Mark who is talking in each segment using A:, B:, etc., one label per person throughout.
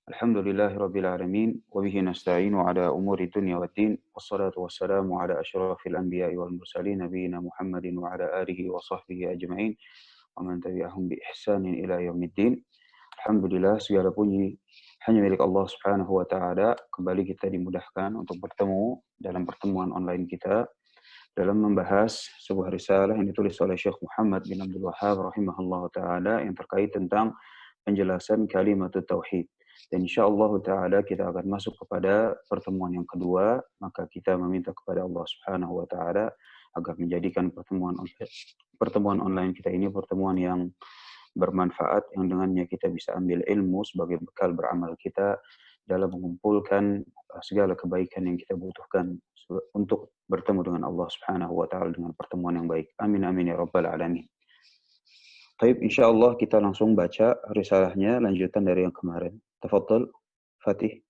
A: Alhamdulillahirabbil alamin wa bihi nasta'inu ala umuri dunya waddin wassalatu wassalamu ala asyrafil anbiya'i wal mursalin nabiyina Muhammadin wa ala alihi wa sahbihi ajma'in wa man tabi'ahum bi ihsanin ila yaumiddin. Alhamdulillah, segala puji hanya milik Allah Subhanahu wa taala. Kembali kita dimudahkan untuk bertemu dalam pertemuan online kita dalam membahas sebuah risalah yang ditulis oleh Syekh Muhammad bin Abdul Wahhab rahimahullahu taala yang terkait tentang penjelasan kalimat tauhid. Dan insyaallah taala kita akan masuk kepada pertemuan yang kedua, maka kita meminta kepada Allah Subhanahu wa taala agar menjadikan pertemuan online kita ini pertemuan yang bermanfaat, yang dengannya kita bisa ambil ilmu sebagai bekal beramal kita dalam mengumpulkan segala kebaikan yang kita butuhkan untuk bertemu dengan Allah Subhanahu wa taala dengan pertemuan yang baik. Amin amin ya rabbal alamin. Baik, insyaallah kita langsung baca risalahnya lanjutan dari yang kemarin. Tafadhal Fatih.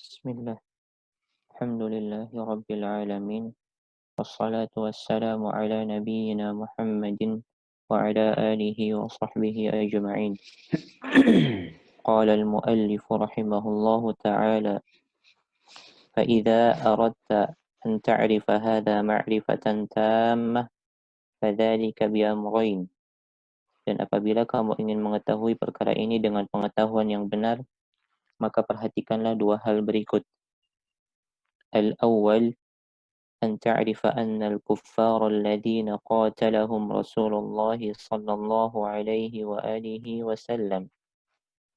B: Bismillah. Alhamdulillahi rabbil alamin. Wassalatu wassalamu ala nabiyyina Muhammadin wa ala alihi wa sahbihi ajma'in. Qala al-muallif rahimahullahu ta'ala فإذا أردت أن تعرف هذا معرفة تامة فذلك بأمرين. Dan apabila kamu ingin mengetahui perkara ini dengan pengetahuan yang benar, maka perhatikanlah dua hal berikut. Al-awwal, أن تعرف أن الكفار الذين قاتلهم رسول الله صلى الله عليه وآله وسلم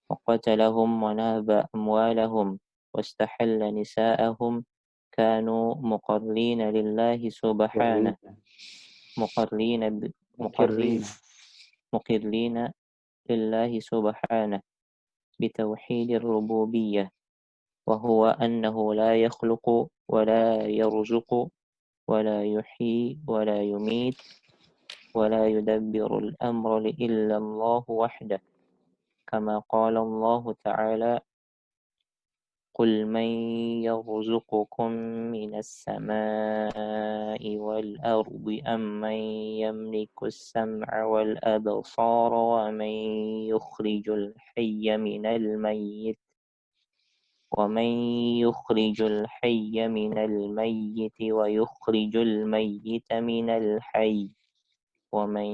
B: وقتلهم ونهب أموالهم واستحل نساءهم كانوا مقرين لله سبحانه مقرين لله سبحانه بتوحيد الربوبية، وهو أنه لا يخلق ولا يرزق ولا يحيي ولا يميت ولا يدبر الأمر إلا الله وحده، كما قال الله تعالى قل من يرزقكم من السماء والأرض أم من يملك السمع والأبصار ومن يخرج الحي من الميت ويخرج الميت من الحي ومن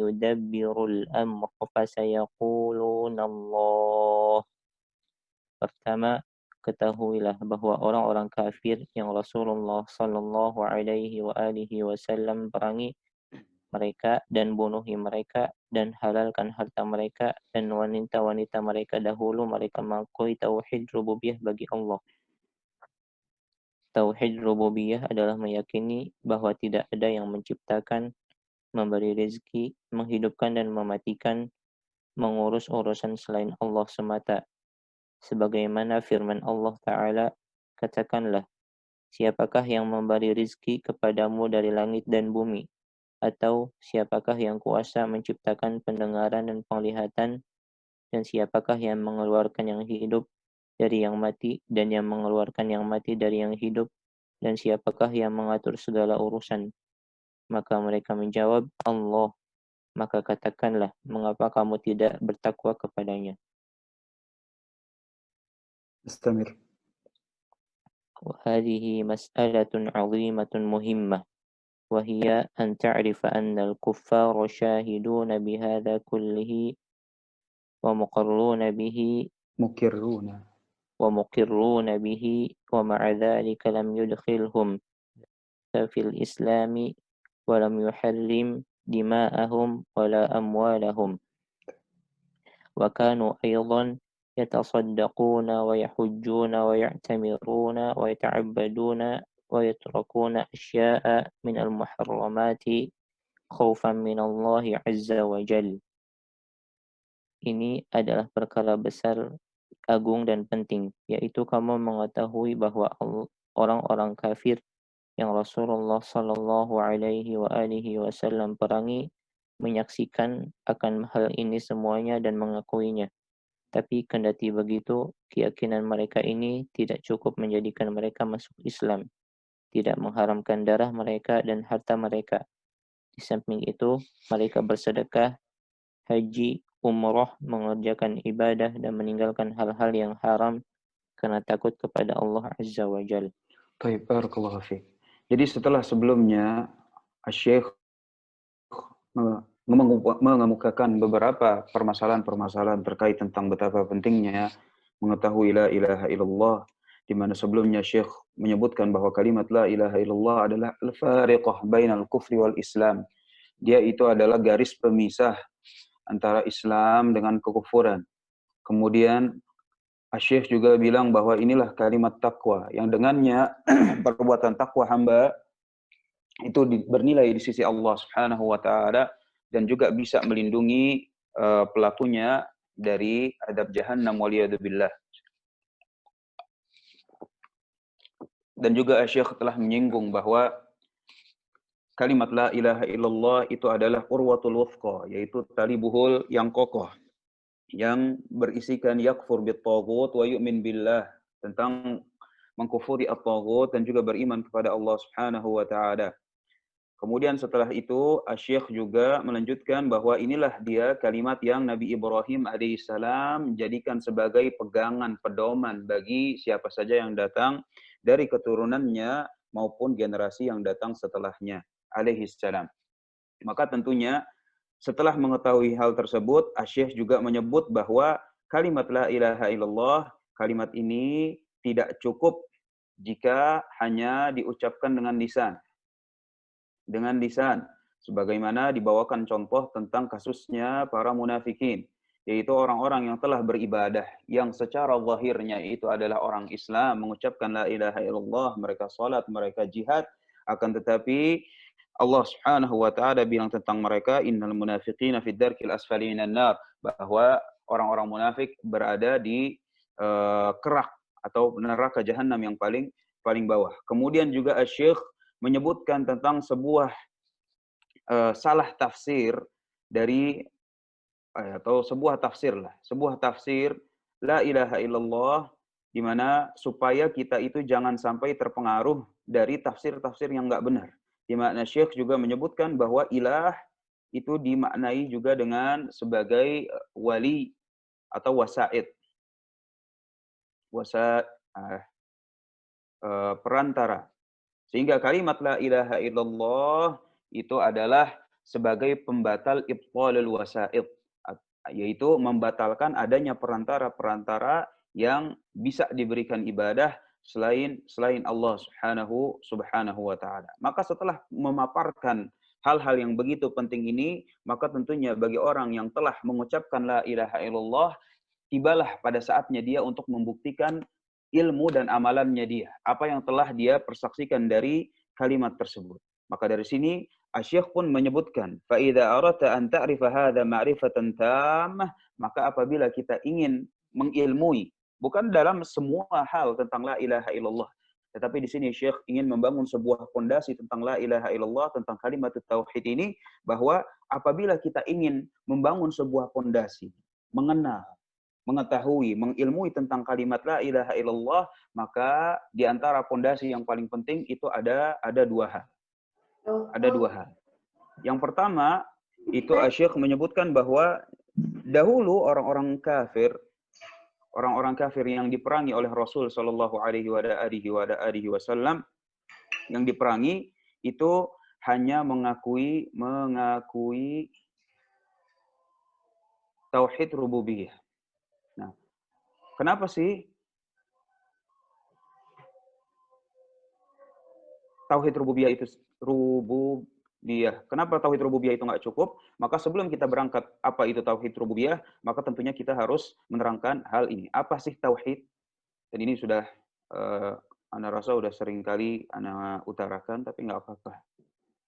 B: يدبر الأمر فسيقولون الله. Pertama, ketahuilah bahwa orang-orang kafir yang Rasulullah Sallallahu Alaihi Wasallam perangi mereka dan bunuhi mereka dan halalkan harta mereka dan wanita-wanita mereka dahulu mereka mengakui tauhid rububiyah bagi Allah. Tauhid rububiyah adalah meyakini bahwa tidak ada yang menciptakan, memberi rezeki, menghidupkan dan mematikan, mengurus urusan selain Allah semata. Sebagaimana firman Allah Ta'ala, katakanlah, siapakah yang memberi rizki kepadamu dari langit dan bumi? Atau siapakah yang kuasa menciptakan pendengaran dan penglihatan? Dan siapakah yang mengeluarkan yang hidup dari yang mati dan yang mengeluarkan yang mati dari yang hidup? Dan siapakah yang mengatur segala urusan? Maka mereka menjawab, Allah. Maka katakanlah, mengapa kamu tidak bertakwa kepadanya?
A: Istamir.
B: وهذه مسألة عظيمة مهمة، وهي أن تعرف أن الكفار شاهدون بهذا كله ومقرون به ومع ذلك لم يدخلهم في الإسلام ولم يحرم دماءهم ولا أموالهم، وكانوا أيضا يتصدقون ويحجون ويعتمرون ويتعبدون ويتركون أشياء من المحرمات خوفا من الله عز وجل. Ini adalah perkara besar, agung dan penting, yaitu kamu mengetahui bahwa orang-orang kafir yang Rasulullah Sallallahu Alaihi Wasallam perangi menyaksikan akan hal ini semuanya dan mengakuinya. Tapi kendati begitu, keyakinan mereka ini tidak cukup menjadikan mereka masuk Islam, tidak mengharamkan darah mereka dan harta mereka. Di samping itu, mereka bersedekah, haji, umroh, mengerjakan ibadah, dan meninggalkan hal-hal yang haram karena takut kepada Allah Azza wa Jal.
A: Baik, barakallahu fiik. Jadi setelah sebelumnya Syekh mengemukakan beberapa permasalahan-permasalahan terkait tentang betapa pentingnya mengetahui la ilaha illallah, di mana sebelumnya Syekh menyebutkan bahwa kalimat la ilaha illallah adalah al-fariqah bainal kufri wal Islam. Dia itu adalah garis pemisah antara Islam dengan kekufuran. Kemudian Syekh juga bilang bahwa inilah kalimat takwa yang dengannya perbuatan takwa hamba itu bernilai di sisi Allah Subhanahu wa taala dan juga bisa melindungi pelakunya dari adab jahannam waliyadzubillah. Dan juga Syekh telah menyinggung bahwa kalimat la ilaha illallah itu adalah urwatul wuthqa, yaitu tali buhul yang kokoh yang berisikan yakfur bit taghut wa yu'min billah, tentang mengkufuri at-taghut dan juga beriman kepada Allah Subhanahu wa taala. Kemudian setelah itu Syekh juga melanjutkan bahwa inilah dia kalimat yang Nabi Ibrahim alaihissalam jadikan sebagai pegangan pedoman bagi siapa saja yang datang dari keturunannya maupun generasi yang datang setelahnya alaihissalam. Maka tentunya setelah mengetahui hal tersebut, Syekh juga menyebut bahwa kalimat la ilaha illallah, kalimat ini tidak cukup jika hanya diucapkan dengan lisan. Dengan lisan, sebagaimana dibawakan contoh tentang kasusnya para munafikin, yaitu orang-orang yang telah beribadah, yang secara zahirnya itu adalah orang Islam, mengucapkan la ilaha illallah, mereka salat, mereka jihad, akan tetapi Allah Subhanahu wa taala bilang tentang mereka, innal munafiqina fid darkil asfali minan nar, bahwa orang-orang munafik berada di kerak atau neraka jahanam yang paling bawah. Kemudian juga Syekh menyebutkan tentang sebuah salah tafsir dari atau sebuah tafsir la ilaha illallah, di mana supaya kita itu jangan sampai terpengaruh dari tafsir-tafsir yang enggak benar. Di mana Syekh juga menyebutkan bahwa ilah itu dimaknai juga dengan sebagai wali atau wasaid. Perantara. Sehingga kalimat la ilaha illallah itu adalah sebagai pembatal ibtalul wasaid, yaitu membatalkan adanya perantara-perantara yang bisa diberikan ibadah selain Allah Subhanahu wa taala. Maka setelah memaparkan hal-hal yang begitu penting ini, maka tentunya bagi orang yang telah mengucapkan la ilaha illallah, tibalah pada saatnya dia untuk membuktikan ilmu dan amalannya dia, apa yang telah dia persaksikan dari kalimat tersebut. Maka dari sini Syekh pun menyebutkan, fa idza aradta an ta'rifa hadza ma'rifatan tammah, maka apabila kita ingin mengilmui, bukan dalam semua hal tentang la ilaha illallah, tetapi di sini Syekh ingin membangun sebuah fondasi tentang la ilaha illallah, tentang kalimat tauhid ini, bahwa apabila kita ingin membangun sebuah fondasi, mengenal, mengetahui, mengilmui tentang kalimat la ilaha illallah, maka di antara fondasi yang paling penting itu ada dua hal. Ada dua hal. Yang pertama, itu Syekh menyebutkan bahwa dahulu orang-orang kafir yang diperangi oleh Rasul sallallahu alaihi wasallam, yang diperangi itu hanya mengakui tauhid rububiyah. Nah, kenapa sih tauhid rububiyah itu kenapa tauhid rububiyah itu nggak cukup? Maka sebelum kita berangkat apa itu tauhid rububiyah, maka tentunya kita harus menerangkan hal ini. Apa sih tauhid? Dan ini sudah ana rasa sudah sering kali ana utarakan, tapi nggak apa-apa.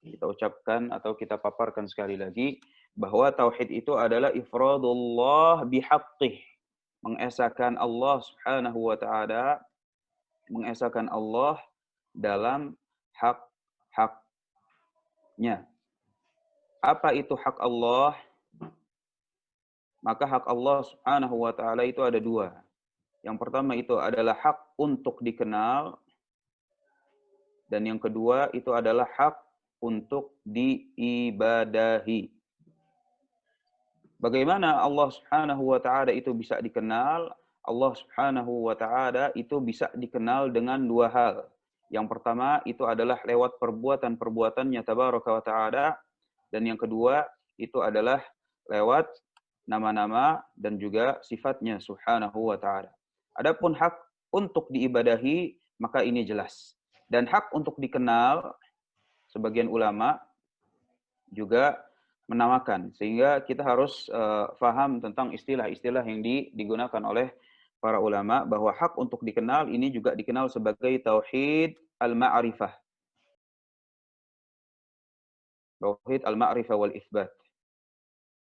A: Kita ucapkan atau kita paparkan sekali lagi bahwa tauhid itu adalah ifradullah bihaqqih. Mengesahkan Allah Subhanahu wa taala, mengesahkan Allah dalam hak-haknya. Apa itu hak Allah? Maka hak Allah Subhanahu wa taala itu ada dua. Yang pertama itu adalah hak untuk dikenal, dan yang kedua itu adalah hak untuk diibadahi. Bagaimana Allah Subhanahu wa taala itu bisa dikenal? Allah Subhanahu wa taala itu bisa dikenal dengan dua hal. Yang pertama itu adalah lewat perbuatan-perbuatannya tabaraka wa taala, dan yang kedua itu adalah lewat nama-nama dan juga sifatnya subhanahu wa ta'ala. Adapun hak untuk diibadahi, maka ini jelas. Dan hak untuk dikenal, sebagian ulama juga menamakan. Sehingga kita harus faham tentang istilah-istilah yang digunakan oleh para ulama, bahwa hak untuk dikenal ini juga dikenal sebagai tauhid al-ma'rifah. Tauhid al-ma'rifah wal itsbat.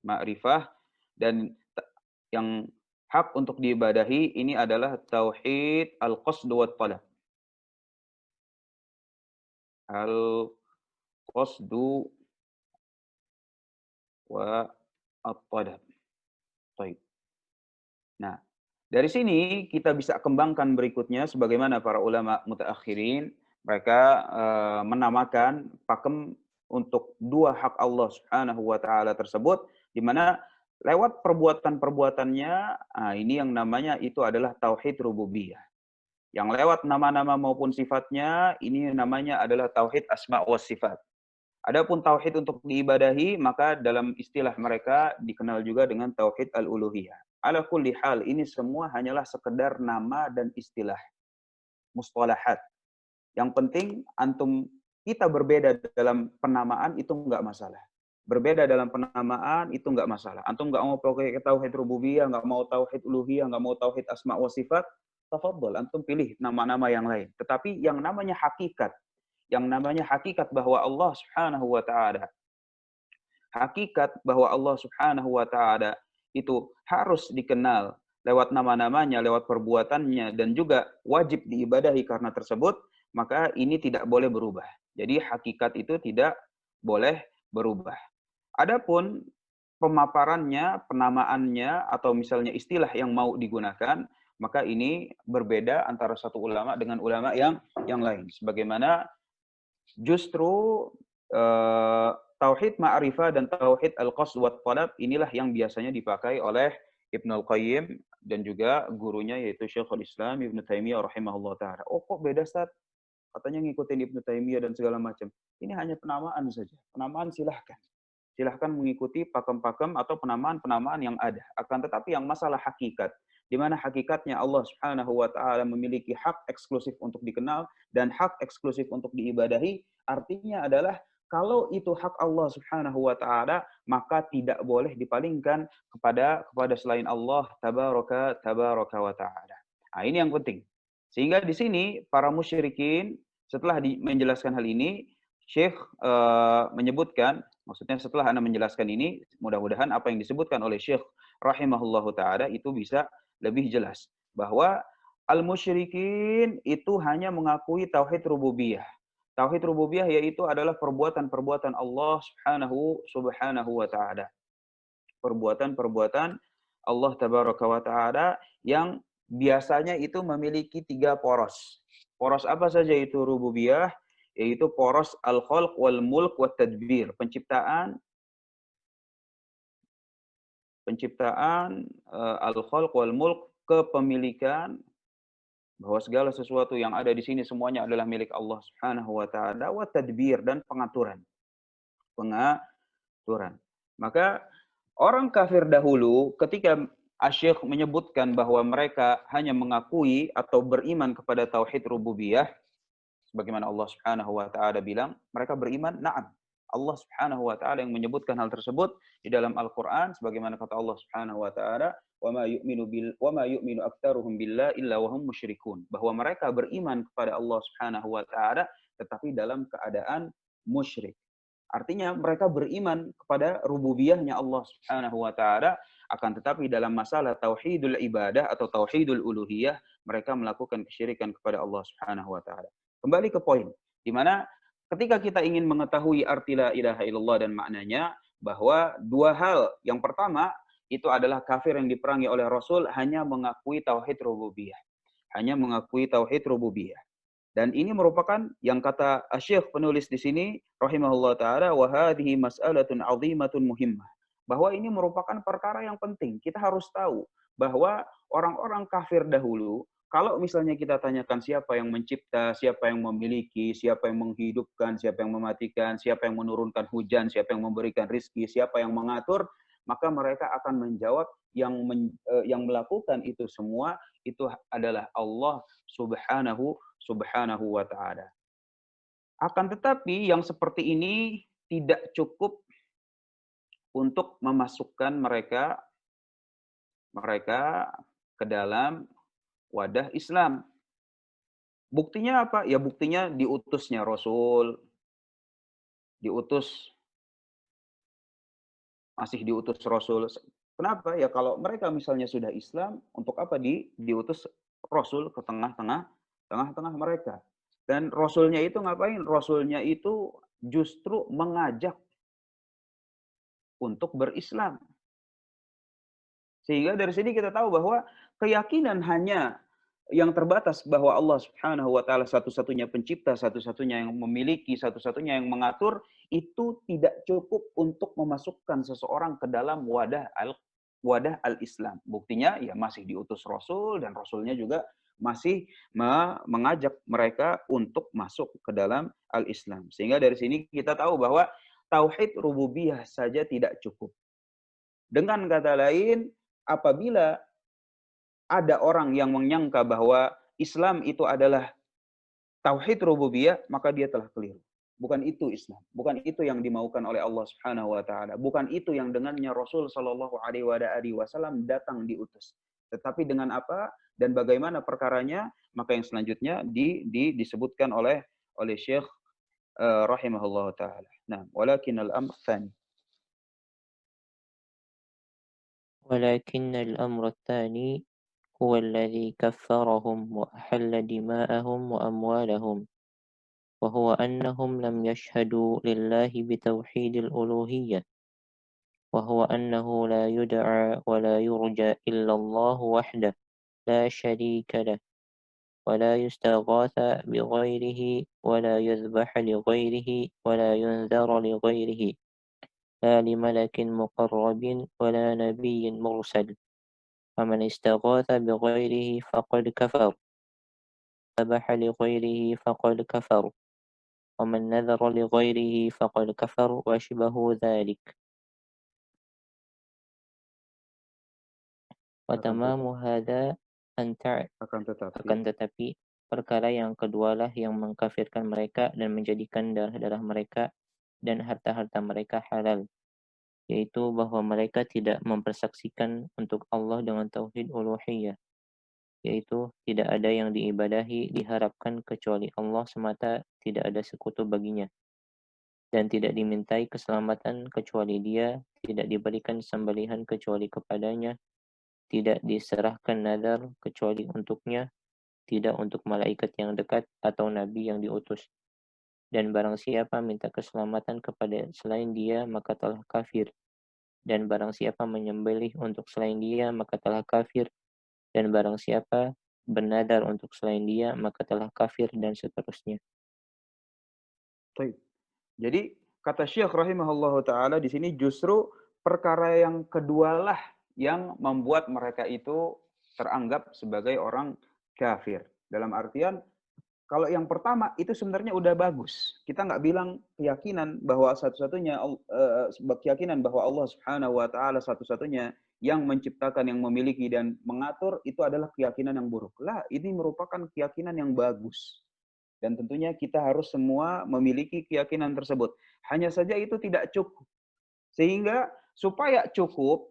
A: Ma'rifah dan yang hak untuk diibadahi ini adalah tauhid al-qasd wa talab. Al-qasdu wa at-talab. Baik. Nah, dari sini kita bisa kembangkan berikutnya sebagaimana para ulama mutaakhirin mereka menamakan pakem untuk dua hak Allah Subhanahu wa taala tersebut, di mana lewat perbuatan-perbuatannya, ini yang namanya itu adalah tauhid rububiyah. Yang lewat nama-nama maupun sifatnya, ini namanya adalah tauhid asma wa sifat. Adapun tauhid untuk diibadahi, maka dalam istilah mereka dikenal juga dengan tauhid al-uluhiyah. Ala kulli hal, ini semua hanyalah sekedar nama dan istilah, mustalahat. Yang penting antum kita berbeda dalam penamaan itu enggak masalah. Berbeda dalam penamaan itu enggak masalah. Antum enggak mau pakai tauhid rububiyah, enggak mau tauhid uluhiyah, enggak mau tauhid asma wa sifat, tafadhol antum pilih nama-nama yang lain. Tetapi yang namanya hakikat bahwa Allah Subhanahu wa taala, hakikat bahwa Allah Subhanahu wa taala itu harus dikenal lewat nama-namanya, lewat perbuatannya, dan juga wajib diibadahi karena tersebut, maka ini tidak boleh berubah. Jadi hakikat itu tidak boleh berubah. Adapun pemaparannya, penamaannya, atau misalnya istilah yang mau digunakan, maka ini berbeda antara satu ulama dengan ulama yang lain. Sebagaimana justru tauhid ma'rifah dan tauhid al-qasd wa talab inilah yang biasanya dipakai oleh Ibnu Al-Qayyim dan juga gurunya yaitu Syekhul Islam Ibnu Taimiyah rahimahullah taala. Oh, kok beda, Ustaz? Katanya ngikutin Ibnu Taimiyah dan segala macam. Ini hanya penamaan saja. Penamaan silahkan. Silahkan mengikuti pakem-pakem atau penamaan-penamaan yang ada. Akan tetapi yang masalah hakikat, di mana hakikatnya Allah Subhanahu wa taala memiliki hak eksklusif untuk dikenal dan hak eksklusif untuk diibadahi, artinya adalah kalau itu hak Allah Subhanahu wa taala, maka tidak boleh dipalingkan kepada selain Allah tabaraka wa taala. Nah, ini yang penting. Sehingga di sini para musyrikin setelah menjelaskan hal ini, Syekh menyebutkan, maksudnya setelah Anda menjelaskan ini, mudah-mudahan apa yang disebutkan oleh Syekh rahimahullahu taala itu bisa lebih jelas bahwa al-musyrikin itu hanya mengakui tauhid rububiyah. Tauhid rububiyah yaitu adalah perbuatan-perbuatan Allah subhanahu wa taala. Perbuatan-perbuatan Allah tabaraka wa taala yang biasanya itu memiliki 3 poros. Poros apa saja itu rububiyah? Yaitu poros al-khalq wal mulk wat tadbir, penciptaan, al-khalq wal mulk, kepemilikan, bahwa segala sesuatu yang ada di sini semuanya adalah milik Allah Subhanahu wa taala, wa tadbir, dan pengaturan. Maka orang kafir dahulu ketika Asy-Syaikh menyebutkan bahwa mereka hanya mengakui atau beriman kepada tauhid rububiyah, sebagaimana Allah Subhanahu wa taala bilang, mereka beriman, na'am. Allah Subhanahu wa taala yang menyebutkan hal tersebut di dalam Al-Qur'an sebagaimana kata Allah Subhanahu wa taala, "Wa ma yu'minu aktsaruhum billahi illa wa hum musyrikun." Bahwa mereka beriman kepada Allah Subhanahu wa taala tetapi dalam keadaan musyrik. Artinya mereka beriman kepada rububiyahnya Allah Subhanahu wa taala, akan tetapi dalam masalah tauhidul ibadah atau tauhidul uluhiyah mereka melakukan kesyirikan kepada Allah Subhanahu wa taala. Kembali ke poin, di mana ketika kita ingin mengetahui arti la ilaha illallah dan maknanya, bahwa dua hal. Yang pertama, itu adalah kafir yang diperangi oleh Rasul hanya mengakui tauhid rububiyah. Hanya mengakui tauhid rububiyah. Dan ini merupakan yang kata Syekh penulis di sini rahimahullah taala, wa hadhihi mas'alatun 'azimatun muhimmah. bahwa ini merupakan perkara yang penting. Kita harus tahu bahwa orang-orang kafir dahulu, kalau misalnya kita tanyakan siapa yang mencipta, siapa yang memiliki, siapa yang menghidupkan, siapa yang mematikan, siapa yang menurunkan hujan, siapa yang memberikan rizki, siapa yang mengatur, maka mereka akan menjawab yang melakukan itu semua itu adalah Allah subhanahu wa ta'ala. Akan tetapi yang seperti ini tidak cukup untuk memasukkan mereka ke dalam wadah Islam. Buktinya apa? Ya buktinya diutusnya Rasul, diutus masih diutus Rasul. Kenapa? Ya kalau mereka misalnya sudah Islam, untuk apa diutus Rasul ke tengah-tengah mereka? Dan Rasulnya itu ngapain? Rasulnya itu justru mengajak untuk berislam. Sehingga dari sini kita tahu bahwa keyakinan hanya yang terbatas bahwa Allah Subhanahu wa taala satu-satunya pencipta, satu-satunya yang memiliki, satu-satunya yang mengatur, itu tidak cukup untuk memasukkan seseorang ke dalam wadah al-Islam. Buktinya ya masih diutus Rasul dan Rasulnya juga masih mengajak mereka untuk masuk ke dalam al-Islam. Sehingga dari sini kita tahu bahwa tauhid rububiyah saja tidak cukup. Dengan kata lain, apabila ada orang yang menyangka bahwa Islam itu adalah tauhid rububiyah, maka dia telah keliru. Bukan itu Islam. Bukan itu yang dimaukan oleh Allah Subhanahu wa taala. Bukan itu yang dengannya Rasul sallallahu alaihi wasallam datang diutus. Tetapi dengan apa dan bagaimana perkaranya, maka yang selanjutnya disebutkan oleh Syekh rahimahullah taala. Nah, walakin al-amr tsani.
B: ولكن الأمر الثاني هو الذي كفرهم وأحل دماءهم وأموالهم، وهو أنهم لم يشهدوا لله بتوحيد الألوهية، وهو أنه لا يدعى ولا يرجى إلا الله وحده لا شريك له، ولا يستغاث بغيره ولا يذبح لغيره ولا ينذر لغيره، لا لملك مقرب ولا نبي مرسل، فمن استغاث بغيره فقد كفر، ذبح لغيره فقد كفر، ومن نذر لغيره فقد كفر وأشبه ذلك. وتمام هذا akan tetapi perkara yang kedualah yang mengkafirkan mereka dan menjadikan darah-darah mereka dan harta-harta mereka halal, yaitu bahwa mereka tidak mempersaksikan untuk Allah dengan tauhid uluhiyah, yaitu tidak ada yang diibadahi diharapkan kecuali Allah semata, tidak ada sekutu baginya, dan tidak dimintai keselamatan kecuali Dia, tidak diberikan sembelihan kecuali kepadanya, tidak diserahkan nadar kecuali untuknya, tidak untuk malaikat yang dekat atau nabi yang diutus. Dan barang siapa minta keselamatan kepada selain Dia, maka telah kafir. Dan barang siapa menyembelih untuk selain Dia, maka telah kafir. Dan barang siapa bernadar untuk selain Dia, maka telah kafir, dan seterusnya.
A: Baik. Jadi kata Syekh rahimahullahu taala di sini justru perkara yang kedualah yang membuat mereka itu teranggap sebagai orang kafir. Dalam artian kalau yang pertama itu sebenarnya udah bagus. Kita nggak bilang keyakinan bahwa keyakinan bahwa Allah Subhanahu wa taala satu-satunya yang menciptakan, yang memiliki dan mengatur itu adalah keyakinan yang buruk. Lah, ini merupakan keyakinan yang bagus. Dan tentunya kita harus semua memiliki keyakinan tersebut. Hanya saja itu tidak cukup. Sehingga supaya cukup,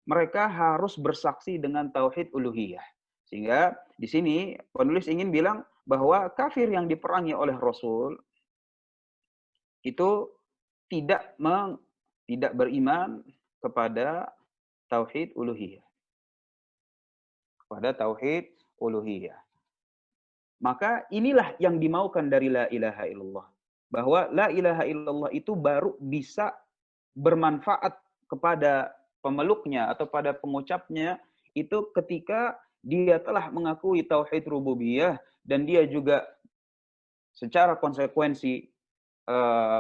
A: mereka harus bersaksi dengan tauhid uluhiyah. Sehingga di sini penulis ingin bilang bahwa kafir yang diperangi oleh Rasul itu tidak beriman kepada tauhid uluhiyah. Kepada tauhid uluhiyah. Maka inilah yang dimaukan dari la ilaha illallah. Bahwa la ilaha illallah itu baru bisa bermanfaat kepada pemeluknya atau pada pengucapnya itu ketika dia telah mengakui tauhid rububiyah dan dia juga secara konsekuensi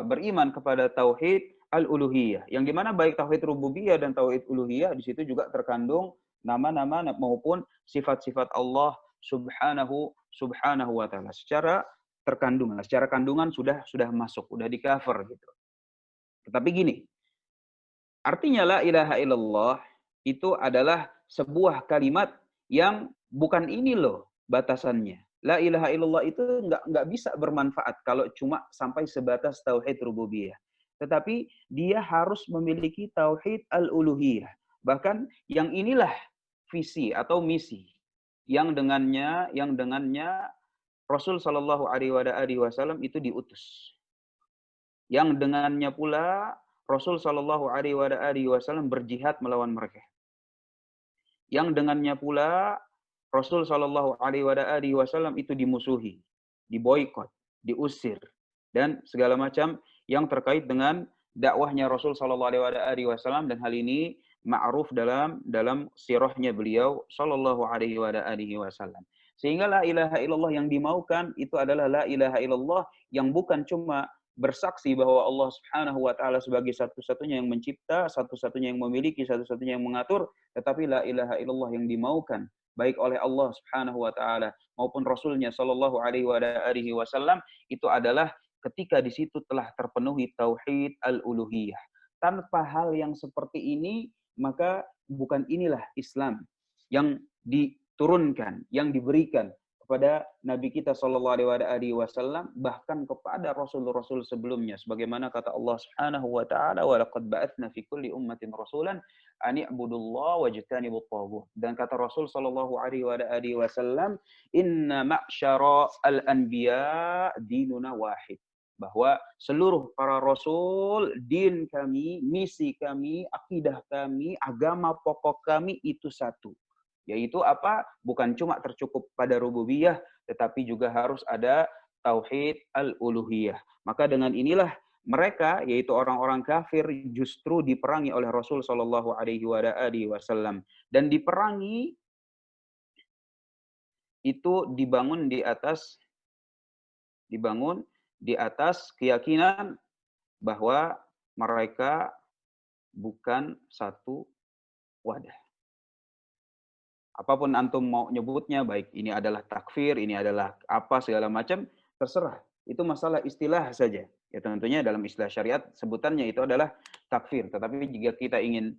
A: beriman kepada tauhid al-uluhiyah. Yang dimana baik tauhid rububiyah dan tauhid uluhiyah di situ juga terkandung nama-nama maupun sifat-sifat Allah subhanahu wa taala. Secara terkandung, secara kandungan sudah masuk, sudah di cover gitu. Tetapi gini, artinya la ilaha illallah itu adalah sebuah kalimat yang bukan ini loh batasannya. La ilaha illallah itu nggak bisa bermanfaat kalau cuma sampai sebatas tauhid rububiyah. Tetapi dia harus memiliki tauhid al-uluhiyah. Bahkan yang inilah visi atau misi yang dengannya Rasul Shallallahu Alaihi Wasallam itu diutus. Yang dengannya pula Rasul Shallallahu Alaihi Wasallam berjihad melawan mereka. Yang dengannya pula Rasul Shallallahu Alaihi Wasallam itu dimusuhi, diboikot, diusir, dan segala macam yang terkait dengan dakwahnya Rasul Shallallahu Alaihi Wasallam, dan hal ini ma'ruf dalam sirahnya beliau Shallallahu Alaihi Wasallam. Sehingga la ilaha illallah yang dimaukan itu adalah la ilaha illallah yang bukan cuma bersaksi bahwa Allah Subhanahu wa taala sebagai satu-satunya yang mencipta, satu-satunya yang memiliki, satu-satunya yang mengatur, tetapi la ilaha illallah yang dimaukan baik oleh Allah Subhanahu wa taala maupun Rasulnya Shallallahu Alaihi Wasallam itu adalah ketika di situ telah terpenuhi tauhid al-uluhiyah. Tanpa hal yang seperti ini, maka bukan inilah Islam yang diturunkan, yang diberikan kepada Nabi kita Shallallahu Alaihi Wasallam, bahkan kepada Rasul-Rasul sebelumnya, sebagaimana kata Allah Subhanahu Wa Taala, walaqad ba'atsna fi kulli ummatin rasulan an i'budullah wajtanibut taghut. Dan kata Rasul Shallallahu Alaihi Wasallam, inna ma'syara al-anbiya dinuna wahid. Bahwa seluruh para rasul, din kami, misi kami, akidah kami, agama pokok kami itu satu. Yaitu apa? Bukan cuma tercukup pada rububiyah, tetapi juga harus ada tauhid al-uluhiyah. Maka dengan inilah mereka, yaitu orang-orang kafir, justru diperangi oleh Rasul Shallallahu Alaihi Wasallam, dan diperangi itu dibangun di atas keyakinan bahwa mereka bukan satu wadah. Apapun antum mau nyebutnya, baik ini adalah takfir, ini adalah apa segala macam, terserah. Itu masalah istilah saja. Ya tentunya dalam istilah syariat sebutannya itu adalah takfir. Tetapi jika kita ingin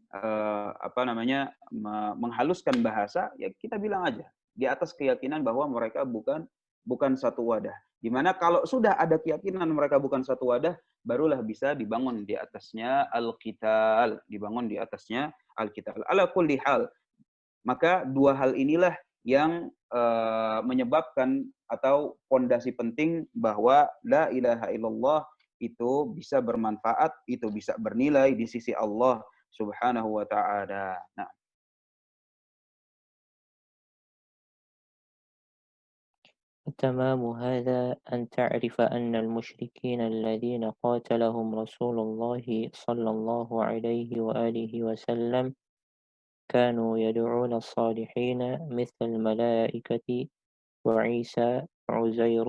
A: menghaluskan bahasa, ya kita bilang aja di atas keyakinan bahwa mereka bukan satu wadah. Dimana kalau sudah ada keyakinan mereka bukan satu wadah, barulah bisa dibangun di atasnya al-qital, dibangun di atasnya al-qital. Ala kulli hal. Maka dua hal inilah yang menyebabkan atau pondasi penting bahwa la ilaha illallah itu bisa bermanfaat, itu bisa bernilai di sisi Allah Subhanahu wa taala. Nah,
B: تمام هذا أن تعرف أن المشركين الذين قاتلهم رسول الله صلى الله عليه وآله وسلم كانوا يدعون الصالحين مثل الملائكة وعيسى وعزير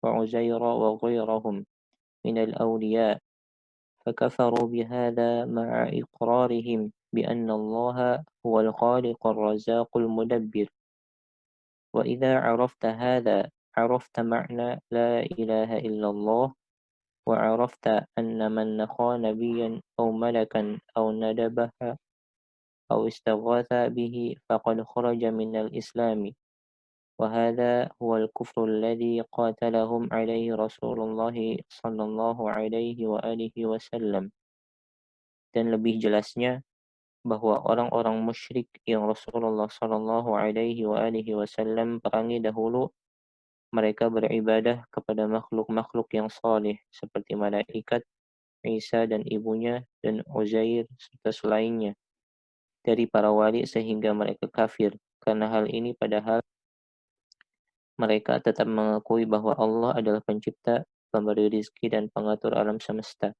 B: وغيرهم من الأولياء، فكفروا بهذا مع إقرارهم بأن الله هو الخالق الرزاق المدبر. وإذا عرفت هذا عرفت معنى لا إله إلا الله، وعرفت أن من نخى نبيا أو ملكا أو ندبه أو استغاث به فقد خرج من الإسلام، وهذا هو الكفر الذي قاتلهم عليه رسول الله صلى الله عليه وآله وسلم. Dan lebih jelasnya bahwa orang-orang musyrik yang Rasulullah Shallallahu Alaihi Wasallam perangi dahulu, mereka beribadah kepada makhluk-makhluk yang saleh seperti malaikat, Isa dan ibunya, dan Uzair serta selainnya dari para wali, sehingga mereka kafir karena hal ini, padahal mereka tetap mengakui bahwa Allah adalah pencipta, pemberi rizki, dan pengatur alam semesta.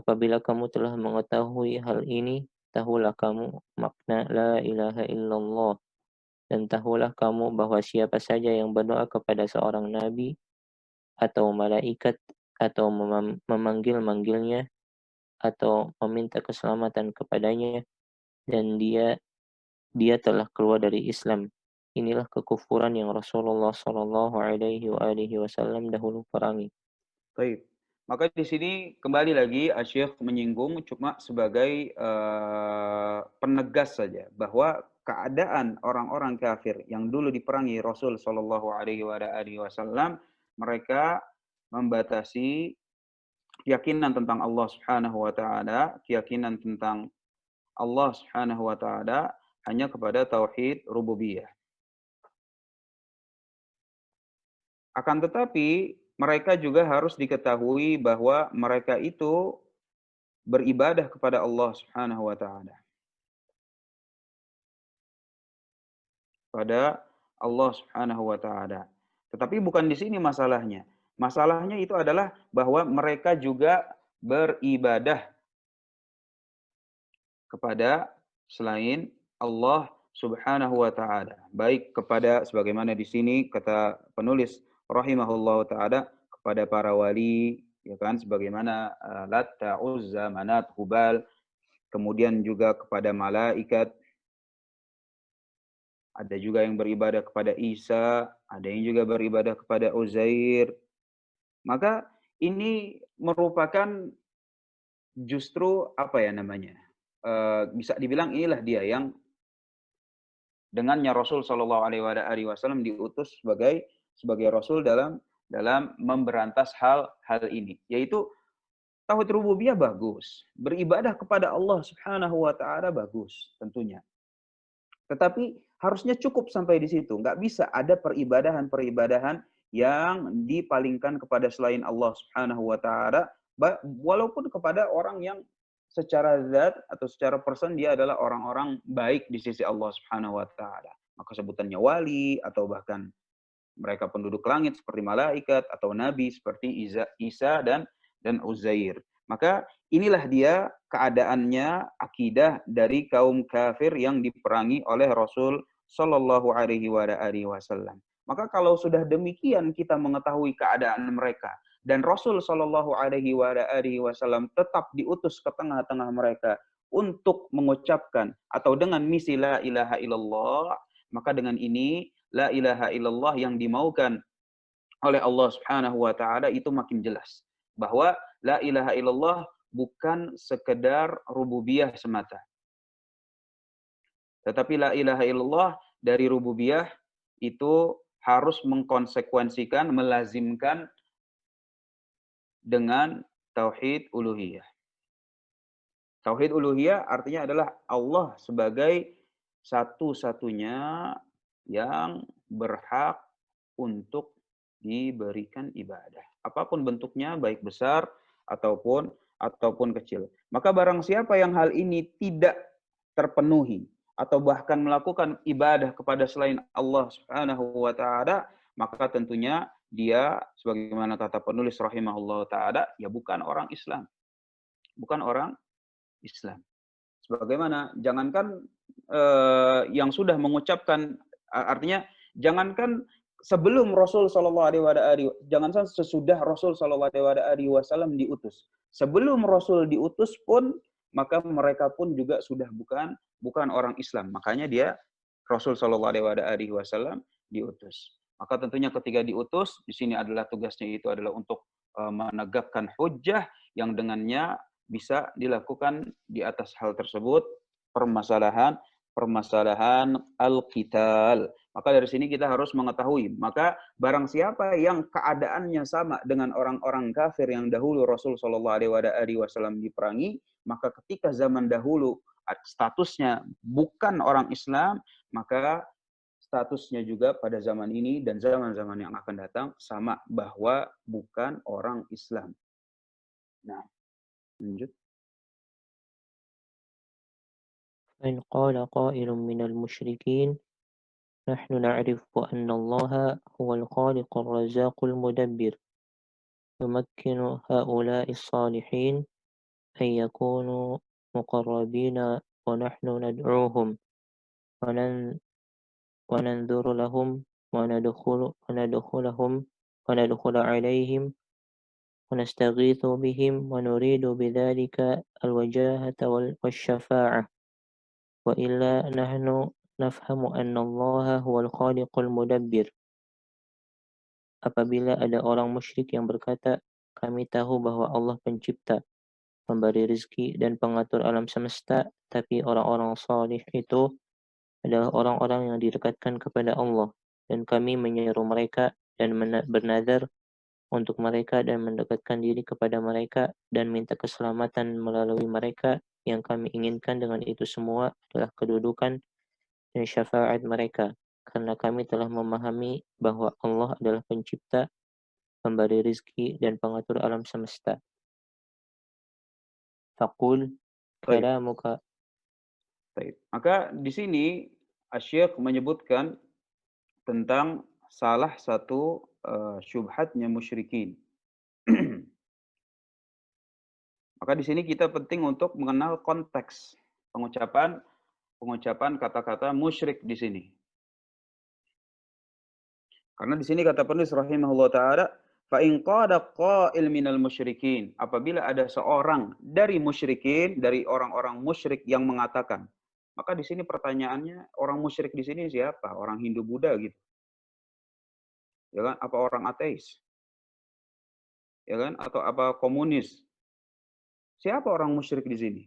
B: Apabila kamu telah mengetahui hal ini, tahulah kamu makna la ilaha illallah, dan tahulah kamu bahwa siapa saja yang berdoa kepada seorang nabi atau malaikat atau memanggil-manggilnya atau meminta keselamatan kepadanya, dan dia telah keluar dari Islam. Inilah kekufuran yang Rasulullah Shallallahu Alaihi Wasallam dahulu perangi.
A: Baik. Maka di sini kembali lagi Asy-Syaikh menyinggung cuma sebagai penegas saja bahwa keadaan orang-orang kafir yang dulu diperangi Rasul Shallallahu Alaihi Wasallam, mereka membatasi keyakinan tentang Allah Subhanahu Wa Taala, keyakinan tentang Allah Subhanahu Wa Taala hanya kepada tauhid rububiyah. Akan tetapi mereka juga harus diketahui bahwa mereka itu beribadah kepada Allah Subhanahu wa taala. Pada Allah Subhanahu wa taala. Tetapi bukan di sini masalahnya. Masalahnya itu adalah bahwa mereka juga beribadah kepada selain Allah Subhanahu wa taala. Baik kepada sebagaimana di sini kata penulis rahimahullahu taala kepada para wali, ya kan, sebagaimana Latta, Uzza, Manat, Hubal, kemudian juga kepada malaikat, ada juga yang beribadah kepada Isa, ada yang juga beribadah kepada Uzair. Maka ini merupakan justru apa ya namanya? Bisa dibilang inilah dia yang dengannya Rasul Shallallahu Alaihi Wasallam diutus sebagai Rasul dalam memberantas hal ini, yaitu tauhid rububiyah bagus, beribadah kepada Allah Subhanahu Wa Taala bagus tentunya. Tetapi harusnya cukup sampai di situ. Nggak bisa ada peribadahan-peribadahan yang dipalingkan kepada selain Allah Subhanahu wa taala, walaupun kepada orang yang secara zat atau secara person dia adalah orang-orang baik di sisi Allah Subhanahu wa taala. Maka sebutannya wali atau bahkan mereka penduduk langit seperti malaikat atau nabi seperti Isa dan Uzair. Maka inilah dia keadaannya akidah dari kaum kafir yang diperangi oleh Rasul Shallallahu Alaihi Wasallam. Maka kalau sudah demikian kita mengetahui keadaan mereka dan Rasul Shallallahu Alaihi Wasallam tetap diutus ke tengah-tengah mereka untuk mengucapkan atau dengan misi la ilaha illallah, maka dengan ini la ilaha illallah yang dimaukan oleh Allah Subhanahu wa taala itu makin jelas bahwa la ilaha illallah bukan sekedar rububiyah semata. Tetapi la ilaha illallah dari rububiyah itu harus mengkonsekuensikan, melazimkan dengan tauhid uluhiyah. Tauhid uluhiyah artinya adalah Allah sebagai satu-satunya yang berhak untuk diberikan ibadah. Apapun bentuknya, baik besar ataupun kecil. Maka barang siapa yang hal ini tidak terpenuhi atau bahkan melakukan ibadah kepada selain Allah Subhanahu wa taala, maka tentunya dia sebagaimana kata penulis rahimahullah taala, ya bukan orang Islam. Bukan orang Islam. Sebagaimana jangankan yang sudah mengucapkan, artinya jangankan sebelum Rasul Shallallahu Alaihi jangan sesudah Rasul Shallallahu Alaihi Wasallam diutus. Sebelum Rasul diutus pun maka mereka pun juga sudah bukan orang Islam. Makanya dia Rasul Shallallahu Alaihi Wasallam diutus. Maka tentunya ketika diutus di sini adalah tugasnya itu adalah untuk menegakkan hujjah yang dengannya bisa dilakukan di atas hal tersebut permasalahan al-qital. Maka dari sini kita harus mengetahui, maka barang siapa yang keadaannya sama dengan orang-orang kafir yang dahulu Rasul Shallallahu Alaihi Wasallam diperangi, maka ketika zaman dahulu statusnya bukan orang Islam, maka statusnya juga pada zaman ini dan zaman-zaman yang akan datang sama, bahwa bukan orang Islam. Nah, lanjut.
B: إن قال قائل من المشركين نحن نعرف أن الله هو الخالق الرزاق المدبر يمكن هؤلاء الصالحين أن يكونوا مقربين ونحن ندعوهم وننذر لهم وندخل عليهم ونستغيث بهم ونريد بذلك الوجاهة والشفاعة وإلا نحن نفهم أن الله هو الخالق المدبر. Apabila ada orang musyrik yang berkata, kami tahu bahwa Allah pencipta, pemberi rezeki dan pengatur alam semesta, tapi orang-orang salih itu adalah orang-orang yang didekatkan kepada Allah, dan kami menyeru mereka dan bernazar untuk mereka dan mendekatkan diri kepada mereka dan minta keselamatan melalui mereka. Yang kami inginkan dengan itu semua adalah kedudukan dan syafaat mereka, karena kami telah memahami bahwa Allah adalah pencipta, pemberi rizki dan pengatur alam semesta. Faqul
A: Baik.
B: kalamuka.
A: Baik. Maka di sini Asy-Syaikh menyebutkan tentang salah satu syubhatnya musyrikin. Maka di sini kita penting untuk mengenal konteks pengucapan kata-kata musyrik di sini. Karena di sini kata penulis rahimahullah taala, fa in qada qa'il minal musyrikin, apabila ada seorang dari musyrikin, dari orang-orang musyrik yang mengatakan, maka di sini pertanyaannya, orang musyrik di sini siapa? Orang Hindu Buddha gitu. Ya kan? Apa orang ateis? Ya kan? Atau apa komunis? Siapa orang musyrik di sini?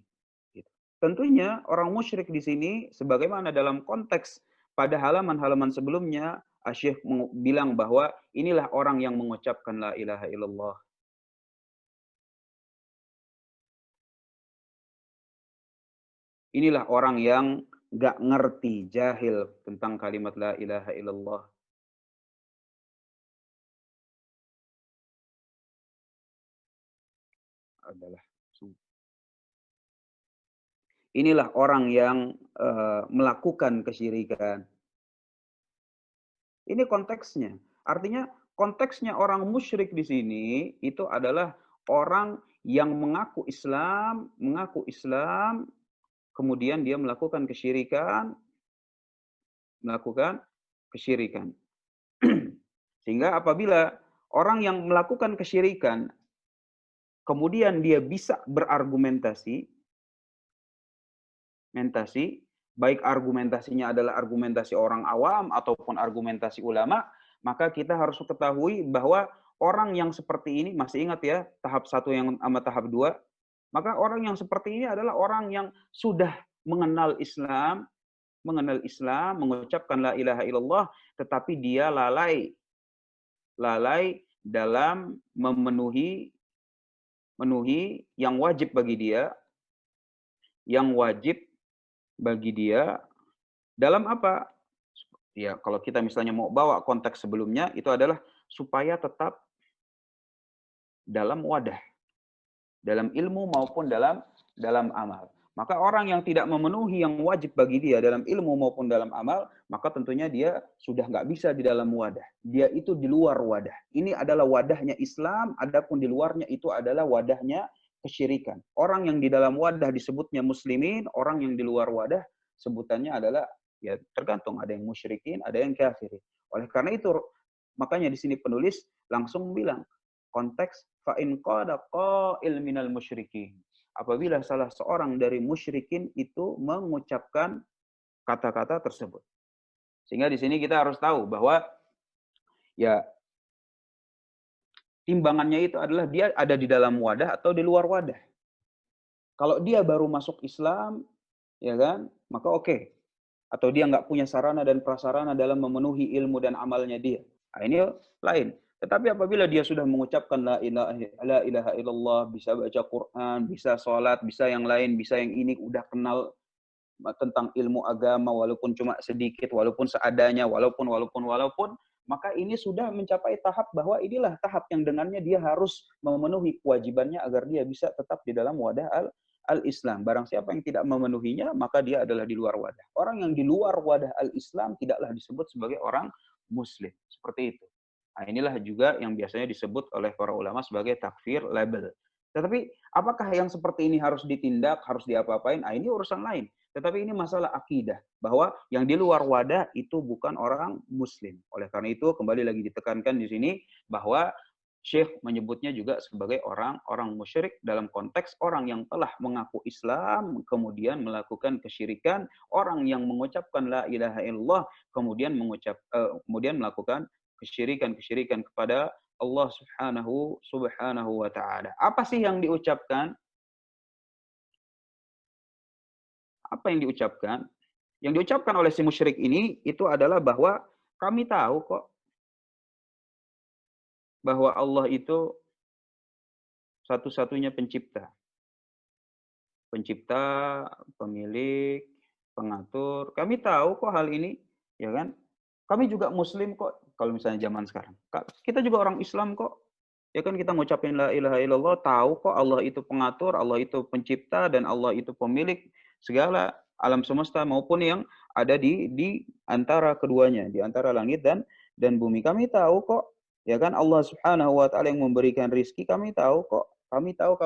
A: Gitu. Tentunya orang musyrik di sini sebagaimana dalam konteks pada halaman-halaman sebelumnya Asy-Syaikh bilang bahwa inilah orang yang mengucapkan la ilaha illallah. Inilah orang yang nggak ngerti, jahil tentang kalimat la ilaha illallah. Adalah inilah orang yang melakukan kesyirikan. Ini konteksnya. Artinya konteksnya orang musyrik di sini itu adalah orang yang mengaku Islam, kemudian dia melakukan kesyirikan, Sehingga apabila orang yang melakukan kesyirikan, kemudian dia bisa berargumentasi, baik argumentasinya adalah argumentasi orang awam ataupun argumentasi ulama, maka kita harus ketahui bahwa orang yang seperti ini, masih ingat ya, tahap 1 yang sama tahap 2, maka orang yang seperti ini adalah orang yang sudah mengenal Islam, mengucapkan la ilaha illallah, tetapi dia lalai dalam memenuhi yang wajib bagi dia dalam apa? Ya, kalau kita misalnya mau bawa konteks sebelumnya, itu adalah supaya tetap dalam wadah, dalam ilmu maupun dalam amal. Maka orang yang tidak memenuhi yang wajib bagi dia dalam ilmu maupun dalam amal, maka tentunya dia sudah nggak bisa di dalam wadah. Dia itu di luar wadah. Ini adalah wadahnya Islam, adapun di luarnya itu adalah wadahnya kesyirikan. Orang yang di dalam wadah disebutnya muslimin, orang yang di luar wadah sebutannya adalah, ya tergantung, ada yang musyrikin, ada yang kafirin. Oleh karena itu, makanya di sini penulis langsung bilang, konteks fa in qada qa'il minal musyrikin. Apabila salah seorang dari musyrikin itu mengucapkan kata-kata tersebut. Sehingga di sini kita harus tahu bahwa ya timbangannya itu adalah dia ada di dalam wadah atau di luar wadah. Kalau dia baru masuk Islam, ya kan, maka oke. Atau dia nggak punya sarana dan prasarana dalam memenuhi ilmu dan amalnya dia. Nah, ini lain. Tetapi apabila dia sudah mengucapkan la ilaha illallah, bisa baca Quran, bisa sholat, bisa yang lain, bisa yang ini, udah kenal tentang ilmu agama, walaupun cuma sedikit, walaupun seadanya, walaupun, maka ini sudah mencapai tahap bahwa inilah tahap yang dengannya dia harus memenuhi kewajibannya agar dia bisa tetap di dalam wadah al-Islam. Barang siapa yang tidak memenuhinya, maka dia adalah di luar wadah. Orang yang di luar wadah al-Islam tidaklah disebut sebagai orang Muslim. Seperti itu. Nah, inilah juga yang biasanya disebut oleh para ulama sebagai takfir label. Tetapi apakah yang seperti ini harus ditindak, harus diapa-apain? Nah, ini urusan lain. Tetapi ini masalah akidah. Bahwa yang di luar wadah itu bukan orang Muslim. Oleh karena itu, kembali lagi ditekankan di sini bahwa Syekh menyebutnya juga sebagai orang musyrik dalam konteks orang yang telah mengaku Islam kemudian melakukan kesyirikan, orang yang mengucapkan la ilaha illallah kemudian melakukan kesyirikan kepada Allah subhanahu wa taala. Apa sih yang diucapkan? Apa yang diucapkan? Yang diucapkan oleh si musyrik ini itu adalah bahwa kami tahu kok bahwa Allah itu satu-satunya pencipta. Pencipta, pemilik, pengatur. Kami tahu kok hal ini, ya kan? Kami juga muslim kok kalau misalnya zaman sekarang. Kita juga orang Islam kok. Ya kan kita ngucapin la ilaha illallah, tahu kok Allah itu pengatur, Allah itu pencipta dan Allah itu pemilik segala alam semesta maupun yang ada di antara keduanya, di antara langit dan bumi. Kami tahu kok, ya kan Allah Subhanahu wa taala yang memberikan rizki, kami tahu kok. Kami tahu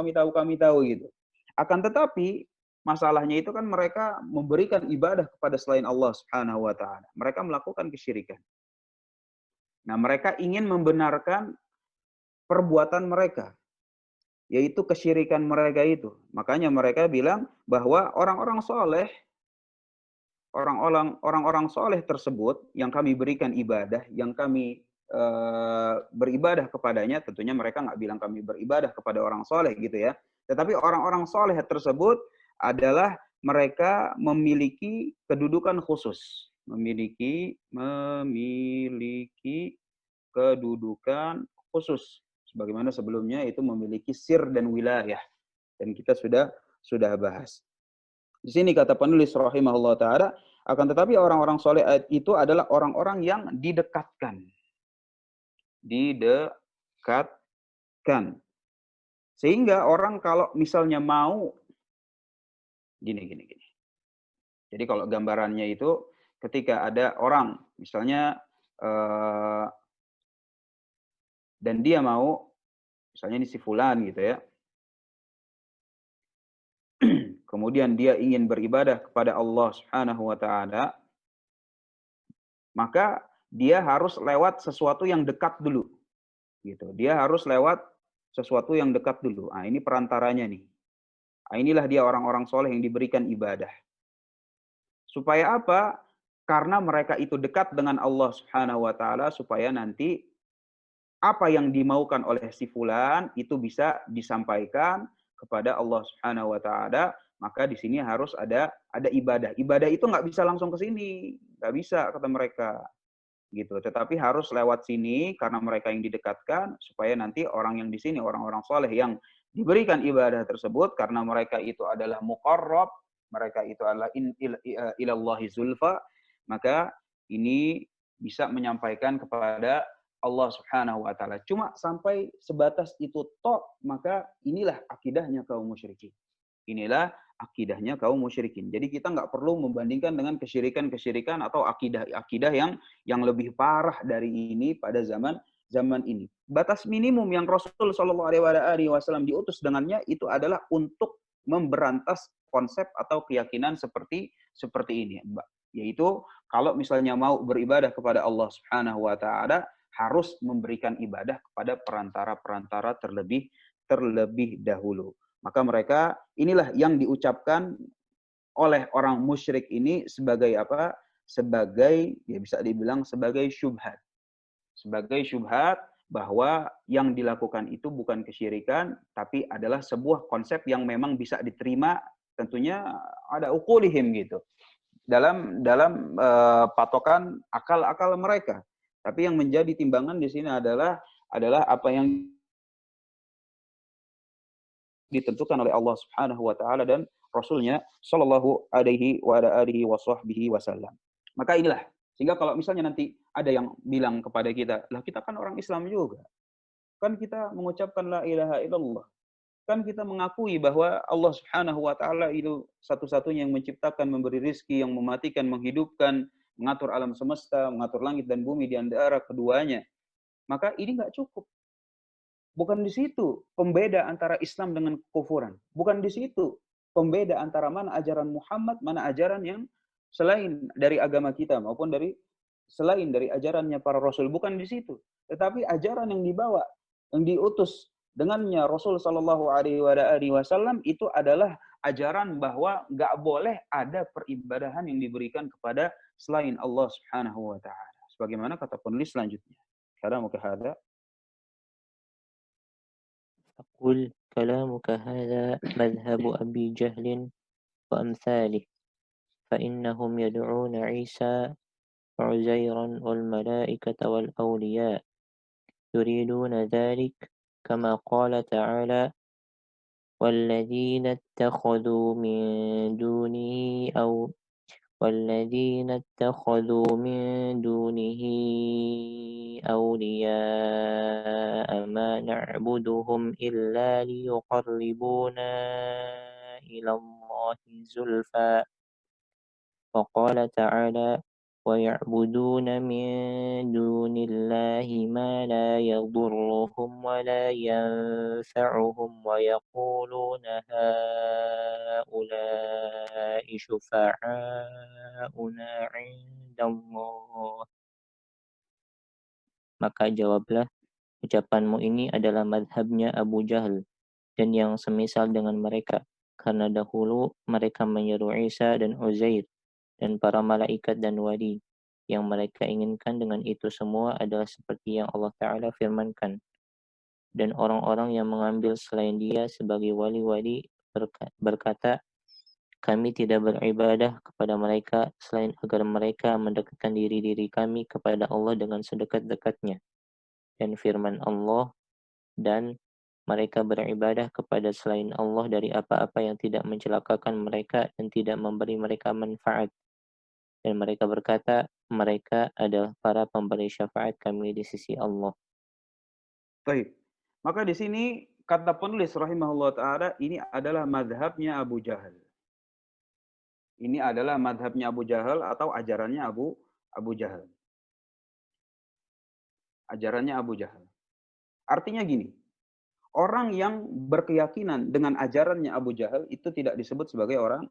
A: gitu. Akan tetapi masalahnya itu kan mereka memberikan ibadah kepada selain Allah Subhanahu wa taala. Mereka melakukan kesyirikan. Nah, mereka ingin membenarkan perbuatan mereka, yaitu kesyirikan mereka itu. Makanya mereka bilang bahwa orang-orang soleh tersebut yang kami berikan ibadah, yang kami beribadah kepadanya, tentunya mereka nggak bilang kami beribadah kepada orang soleh gitu ya. Tetapi orang-orang soleh tersebut adalah mereka memiliki kedudukan khusus, memiliki kedudukan khusus. Sebagaimana sebelumnya itu memiliki sir dan wilayah. Dan kita sudah bahas. Di sini kata penulis rahimahullah ta'ala, akan tetapi orang-orang soleh itu adalah orang-orang yang didekatkan. Didekatkan. Sehingga orang kalau misalnya mau, gini. Jadi kalau gambarannya itu ketika ada orang, misalnya, dan dia mau, misalnya ini si fulan gitu ya, kemudian dia ingin beribadah kepada Allah Subhanahu wa taala, maka dia harus lewat sesuatu yang dekat dulu. Gitu. Dia harus lewat sesuatu yang dekat dulu. Ah, ini perantaranya nih. Ah, inilah dia orang-orang soleh yang diberikan ibadah. Supaya apa? Karena mereka itu dekat dengan Allah Subhanahu wa taala supaya nanti apa yang dimaukan oleh si fulan itu bisa disampaikan kepada Allah Subhanahu wa taala, maka di sini harus ada ibadah. Ibadah itu nggak bisa langsung ke sini, nggak bisa kata mereka. Gitu. Tetapi harus lewat sini karena mereka yang didekatkan supaya nanti orang yang di sini, orang-orang soleh yang diberikan ibadah tersebut karena mereka itu adalah muqarrab, mereka itu adalah ilallahi zulfa, maka ini bisa menyampaikan kepada Allah Subhanahu wa taala. Cuma sampai sebatas itu tok, maka inilah akidahnya kaum musyrikin. Inilah akidahnya kaum musyrikin. Jadi kita nggak perlu membandingkan dengan kesyirikan atau akidah yang lebih parah dari ini pada zaman ini. Batas minimum yang Rasul Shallallahu Alaihi Wasallam diutus dengannya itu adalah untuk memberantas konsep atau keyakinan seperti ini, yaitu kalau misalnya mau beribadah kepada Allah Subhanahu wa taala harus memberikan ibadah kepada perantara-perantara terlebih dahulu. Maka mereka inilah yang diucapkan oleh orang musyrik ini sebagai apa? Sebagai, ya bisa dibilang sebagai syubhat. Sebagai syubhat bahwa yang dilakukan itu bukan kesyirikan, tapi adalah sebuah konsep yang memang bisa diterima, tentunya ada uqulihim gitu. Dalam patokan akal-akal mereka. Tapi yang menjadi timbangan di sini adalah apa yang ditentukan oleh Allah Subhanahu wa taala dan Rasulnya Shallallahu alaihi wasallam. Maka inilah, sehingga kalau misalnya nanti ada yang bilang kepada kita, lah kita kan orang Islam juga. Kan kita mengucapkan la ilaha illallah. Kan kita mengakui bahwa Allah Subhanahu wa taala itu satu-satunya yang menciptakan, memberi rizki, yang mematikan, menghidupkan, mengatur alam semesta, mengatur langit dan bumi di antara keduanya. Maka ini nggak cukup. Bukan di situ pembeda antara Islam dengan kekufuran. Bukan di situ pembeda antara mana ajaran Muhammad, mana ajaran yang selain dari agama kita maupun selain dari ajarannya para rasul. Bukan di situ. Tetapi ajaran yang dibawa yang diutus dengannya Rasul Shallallahu Alaihi Wasallam itu adalah ajaran bahwa nggak boleh ada peribadahan yang diberikan kepada selain Allah Subhanahu wa taala. Sebagaimana kata penulis selanjutnya. Kalamuka hadza
B: أقول كلامك هذا مذهب أبي جهل وأمثاله، فإنهم يدعون عيسى وعزيرا والملائكة والأولياء، يريدون ذلك كما قال تعالى: والذين اتخذوا من دونه أو والذين اتخذوا من دونه أولياء ما نعبدهم إلا ليقربونا إلى الله زلفى. وقال تعالى: ويعبدون من دون الله ما لا يضرهم ولا ينفعهم ويقولون هؤلاء شفعاؤنا عند الله. Maka jawablah, ucapanmu ini adalah madhabnya Abu Jahal dan yang semisal dengan mereka, karena dahulu mereka menyeru Isa dan Uzair dan para malaikat dan wali. Yang mereka inginkan dengan itu semua adalah seperti yang Allah Ta'ala firmankan. Dan orang-orang yang mengambil selain dia sebagai wali-wali berkata, kami tidak beribadah kepada mereka selain agar mereka mendekatkan diri kami kepada Allah dengan sedekat-dekatnya. Dan firman Allah, dan mereka beribadah kepada selain Allah dari apa-apa yang tidak mencelakakan mereka dan tidak memberi mereka manfaat. Dan mereka berkata, mereka adalah para pemberi syafaat kami di sisi Allah.
A: Baik. Maka di sini kata penulis rahimahullah taala ini adalah madhabnya Abu Jahal. Ini adalah madhabnya Abu Jahal atau ajarannya Abu Jahal. Ajarannya Abu Jahal. Artinya gini, orang yang berkeyakinan dengan ajarannya Abu Jahal itu tidak disebut sebagai orang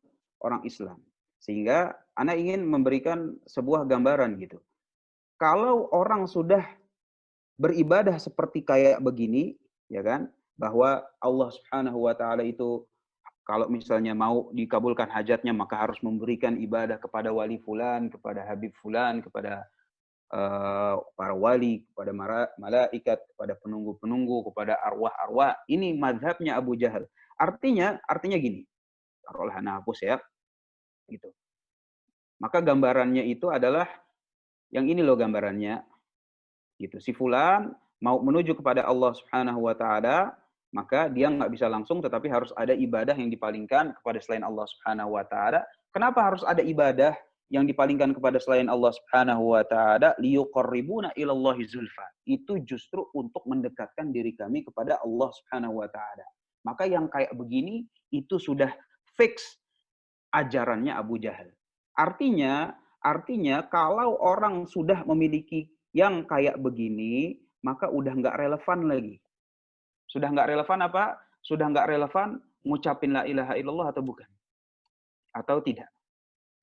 A: Islam. Sehingga Ana ingin memberikan sebuah gambaran gitu. Kalau orang sudah beribadah seperti kayak begini, ya kan, bahwa Allah Subhanahu wa taala itu kalau misalnya mau dikabulkan hajatnya maka harus memberikan ibadah kepada wali fulan, kepada habib fulan, kepada para wali, kepada malaikat, kepada penunggu-penunggu, kepada arwah-arwah. Ini mazhabnya Abu Jahal. Artinya gini. Taruhlah ana hapus ya. Gitu. Maka gambarannya itu adalah yang ini loh gambarannya. Gitu. Si fulan mau menuju kepada Allah Subhanahu wa taala, maka dia nggak bisa langsung tetapi harus ada ibadah yang dipalingkan kepada selain Allah Subhanahu wa taala. Kenapa harus ada ibadah yang dipalingkan kepada selain Allah Subhanahu wa taala? Liyuqarribuna ilallahi zulfa. Itu justru untuk mendekatkan diri kami kepada Allah Subhanahu wa taala. Maka yang kayak begini itu sudah fix ajarannya Abu Jahal. Artinya kalau orang sudah memiliki yang kayak begini, maka udah nggak relevan lagi. Sudah nggak relevan apa? Sudah nggak relevan ngucapin la ilaha illallah atau bukan? Atau tidak?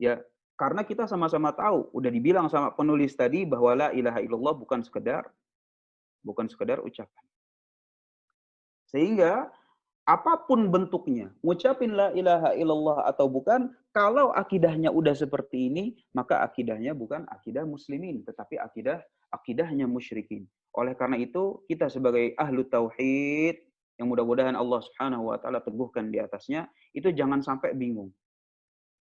A: Ya, karena kita sama-sama tahu, udah dibilang sama penulis tadi bahwa la ilaha illallah bukan sekedar ucapan. Sehingga apapun bentuknya, ngucapin la ilaha illallah atau bukan, kalau akidahnya udah seperti ini, maka akidahnya bukan akidah muslimin, tetapi akidahnya musyrikin. Oleh karena itu, kita sebagai ahlu tauhid, yang mudah-mudahan Allah Subhanahu wa taala teguhkan di atasnya, itu jangan sampai bingung.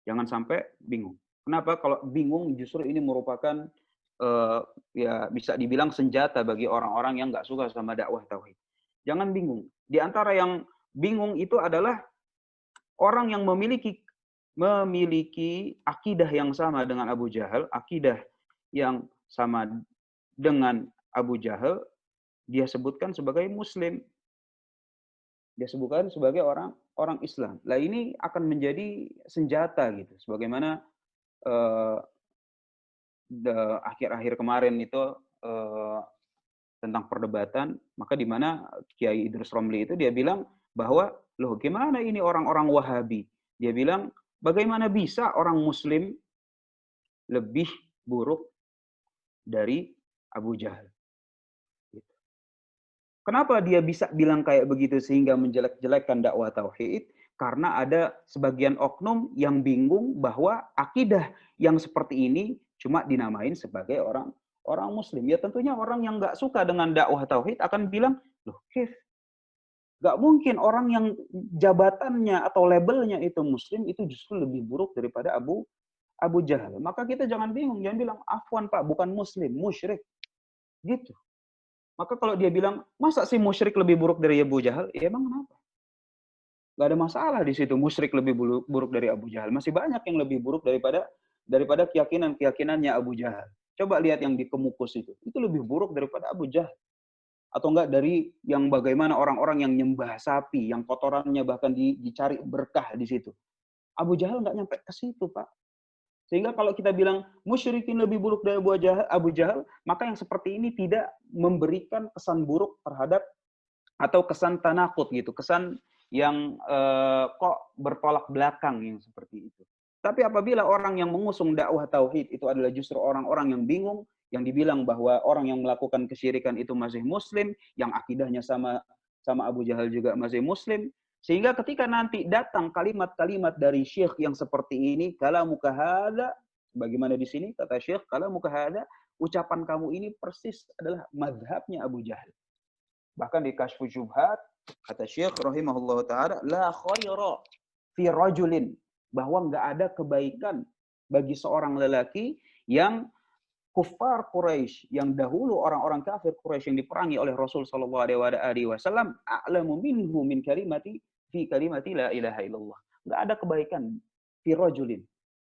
A: Jangan sampai bingung. Kenapa? Kalau bingung justru ini merupakan ya bisa dibilang senjata bagi orang-orang yang nggak suka sama dakwah tauhid. Jangan bingung. Di antara yang bingung itu adalah orang yang memiliki akidah yang sama dengan Abu Jahal, akidah yang sama dengan Abu Jahal, dia sebutkan sebagai muslim. Dia sebutkan sebagai orang Islam. Lah ini akan menjadi senjata gitu. Sebagaimana akhir-akhir kemarin itu tentang perdebatan, maka di mana Kiai Idrus Romli itu dia bilang bahwa loh gimana ini orang-orang Wahabi? Dia bilang bagaimana bisa orang Muslim lebih buruk dari Abu Jahal? Kenapa dia bisa bilang kayak begitu sehingga menjelek-jelekkan dakwah tauhid? Karena ada sebagian oknum yang bingung bahwa akidah yang seperti ini cuma dinamain sebagai orang orang muslim. Ya tentunya orang yang nggak suka dengan dakwah tauhid akan bilang, loh Kif, nggak mungkin orang yang jabatannya atau labelnya itu muslim itu justru lebih buruk daripada Abu Jahal. Maka kita jangan bingung, jangan bilang afwan Pak, bukan muslim, musyrik. Gitu. Maka kalau dia bilang, masa sih musyrik lebih buruk dari Abu Jahal? Ya emang kenapa? Gak ada masalah di situ musyrik lebih buruk dari Abu Jahal. Masih banyak yang lebih buruk daripada keyakinan-keyakinannya Abu Jahal. Coba lihat yang di Kemukus itu. Itu lebih buruk daripada Abu Jahal. Atau enggak dari yang bagaimana orang-orang yang nyembah sapi, yang kotorannya bahkan dicari berkah di situ. Abu Jahal nggak nyampe ke situ, Pak. Sehingga kalau kita bilang musyrikin lebih buruk dari Abu Jahal, maka yang seperti ini tidak memberikan kesan buruk terhadap atau kesan tanakut gitu, kesan yang kok bertolak belakang yang seperti itu. Tapi apabila orang yang mengusung dakwah tauhid itu adalah justru orang-orang yang bingung, yang dibilang bahwa orang yang melakukan kesyirikan itu masih muslim, yang akidahnya sama sama Abu Jahal juga masih muslim, sehingga ketika nanti datang kalimat-kalimat dari syekh yang seperti ini, kalamuka hadza, bagaimana di sini kata syekh, kalamuka hadza, ucapan kamu ini persis adalah mazhabnya Abu Jahal. Bahkan di Kasyful Syubhat kata Syekh rahimahullah taala, la khaira fi rajulin, bahwa enggak ada kebaikan bagi seorang lelaki yang kufar Quraisy, yang dahulu orang-orang kafir Quraisy yang diperangi oleh Rasul sallallahu alaihi wasallam, a'lamu minhu min kalimati fi kalimati la ilaha illallah. Enggak ada kebaikan fi rajulin,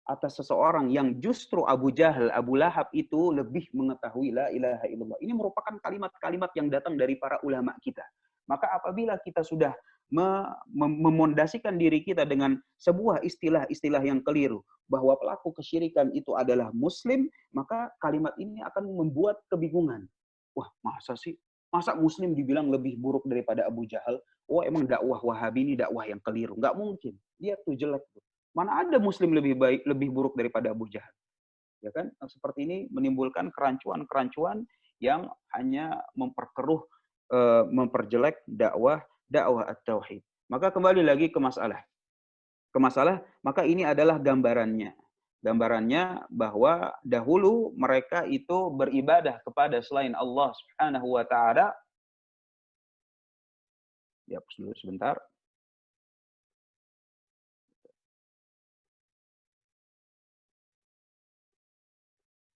A: atas seseorang yang justru Abu Jahal, Abu Lahab itu lebih mengetahui la ilaha illallah. Ini merupakan kalimat-kalimat yang datang dari para ulama kita. Maka apabila kita sudah memondasikan diri kita dengan sebuah istilah-istilah yang keliru, bahwa pelaku kesyirikan itu adalah muslim, maka kalimat ini akan membuat kebingungan. Wah, masa sih? Masa muslim dibilang lebih buruk daripada Abu Jahal? Oh, emang dakwah Wahabi ini dakwah yang keliru. Nggak mungkin. Dia tuh jelek. Mana ada muslim lebih baik, lebih buruk daripada Abu Jahal? Ya kan? Seperti ini menimbulkan kerancuan-kerancuan yang hanya memperkeruh, memperjelek dakwah at-tauhid. Maka kembali lagi ke masalah. Maka ini adalah gambarannya. Gambarannya bahwa dahulu mereka itu beribadah kepada selain Allah Subhanahu wa taala. Dihapus dulu sebentar.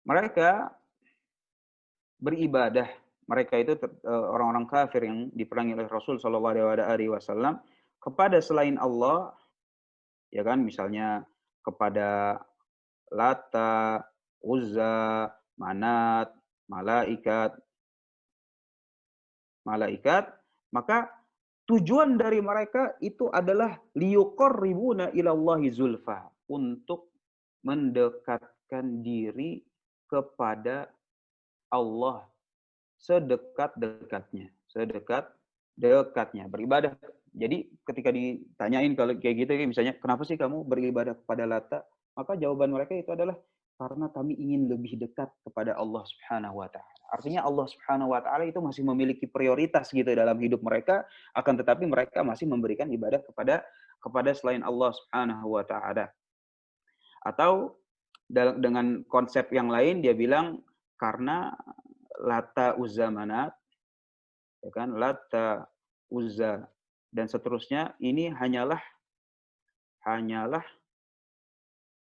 A: Mereka beribadah, mereka itu orang-orang kafir yang diperangi oleh Rasul sallallahu alaihi wasallam kepada selain Allah, ya kan, misalnya kepada Lata, Uzza, Manat, malaikat, maka tujuan dari mereka itu adalah liyuqarribuna ilallahi zulfa, untuk mendekatkan diri kepada Allah sedekat-dekatnya beribadah. Jadi ketika ditanyain kalau kayak gitu, misalnya kenapa sih kamu beribadah kepada Lata, maka jawaban mereka itu adalah karena kami ingin lebih dekat kepada Allah Subhanahu wa taala. Artinya Allah Subhanahu wa taala itu masih memiliki prioritas gitu dalam hidup mereka, akan tetapi mereka masih memberikan ibadah kepada selain Allah Subhanahu wa taala. Atau dengan konsep yang lain dia bilang karena Lata, Uzza, Manat, ya kan, Lata, Uzza dan seterusnya, ini hanyalah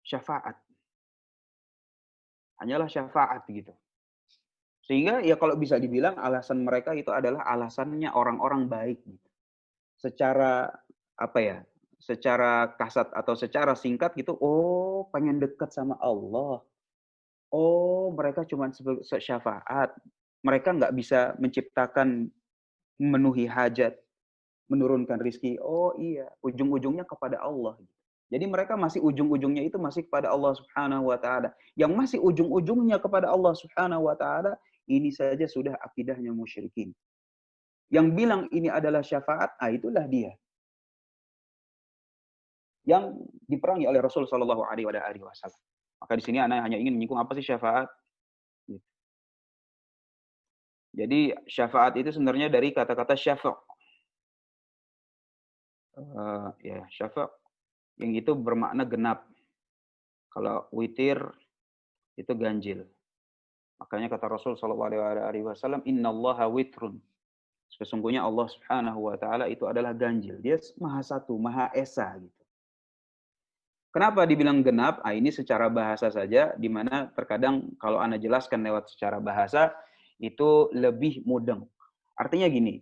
A: syafaat. Hanyalah syafaat gitu. Sehingga ya kalau bisa dibilang alasan mereka itu adalah alasannya orang-orang baik gitu. Secara apa ya? Secara kasat atau secara singkat gitu, oh pengen dekat sama Allah. Oh, mereka cuma syafaat. Mereka nggak bisa menciptakan, memenuhi hajat, menurunkan rizki. Oh iya, ujung-ujungnya kepada Allah. Jadi mereka masih ujung-ujungnya itu masih kepada Allah Subhanahu wa taala. Yang masih ujung-ujungnya kepada Allah Subhanahu wa taala, ini saja sudah akidahnya musyrikin. Yang bilang ini adalah syafaat, itulah dia yang diperangi oleh Rasul sallallahu alaihi wasallam. Maka di sini ana hanya ingin menyinggung apa sih syafaat. Jadi syafaat itu sebenarnya dari kata-kata syafa'. Ya, syafa' yang itu bermakna genap. Kalau witir itu ganjil. Makanya kata Rasul sallallahu alaihi wasallam, "Innallaha witrun." Sesungguhnya Allah Subhanahu wa taala itu adalah ganjil. Dia Maha Satu, Maha Esa gitu. Kenapa dibilang genap? Ah, ini secara bahasa saja, di mana terkadang kalau Anda jelaskan lewat secara bahasa itu lebih mudeng. Artinya gini,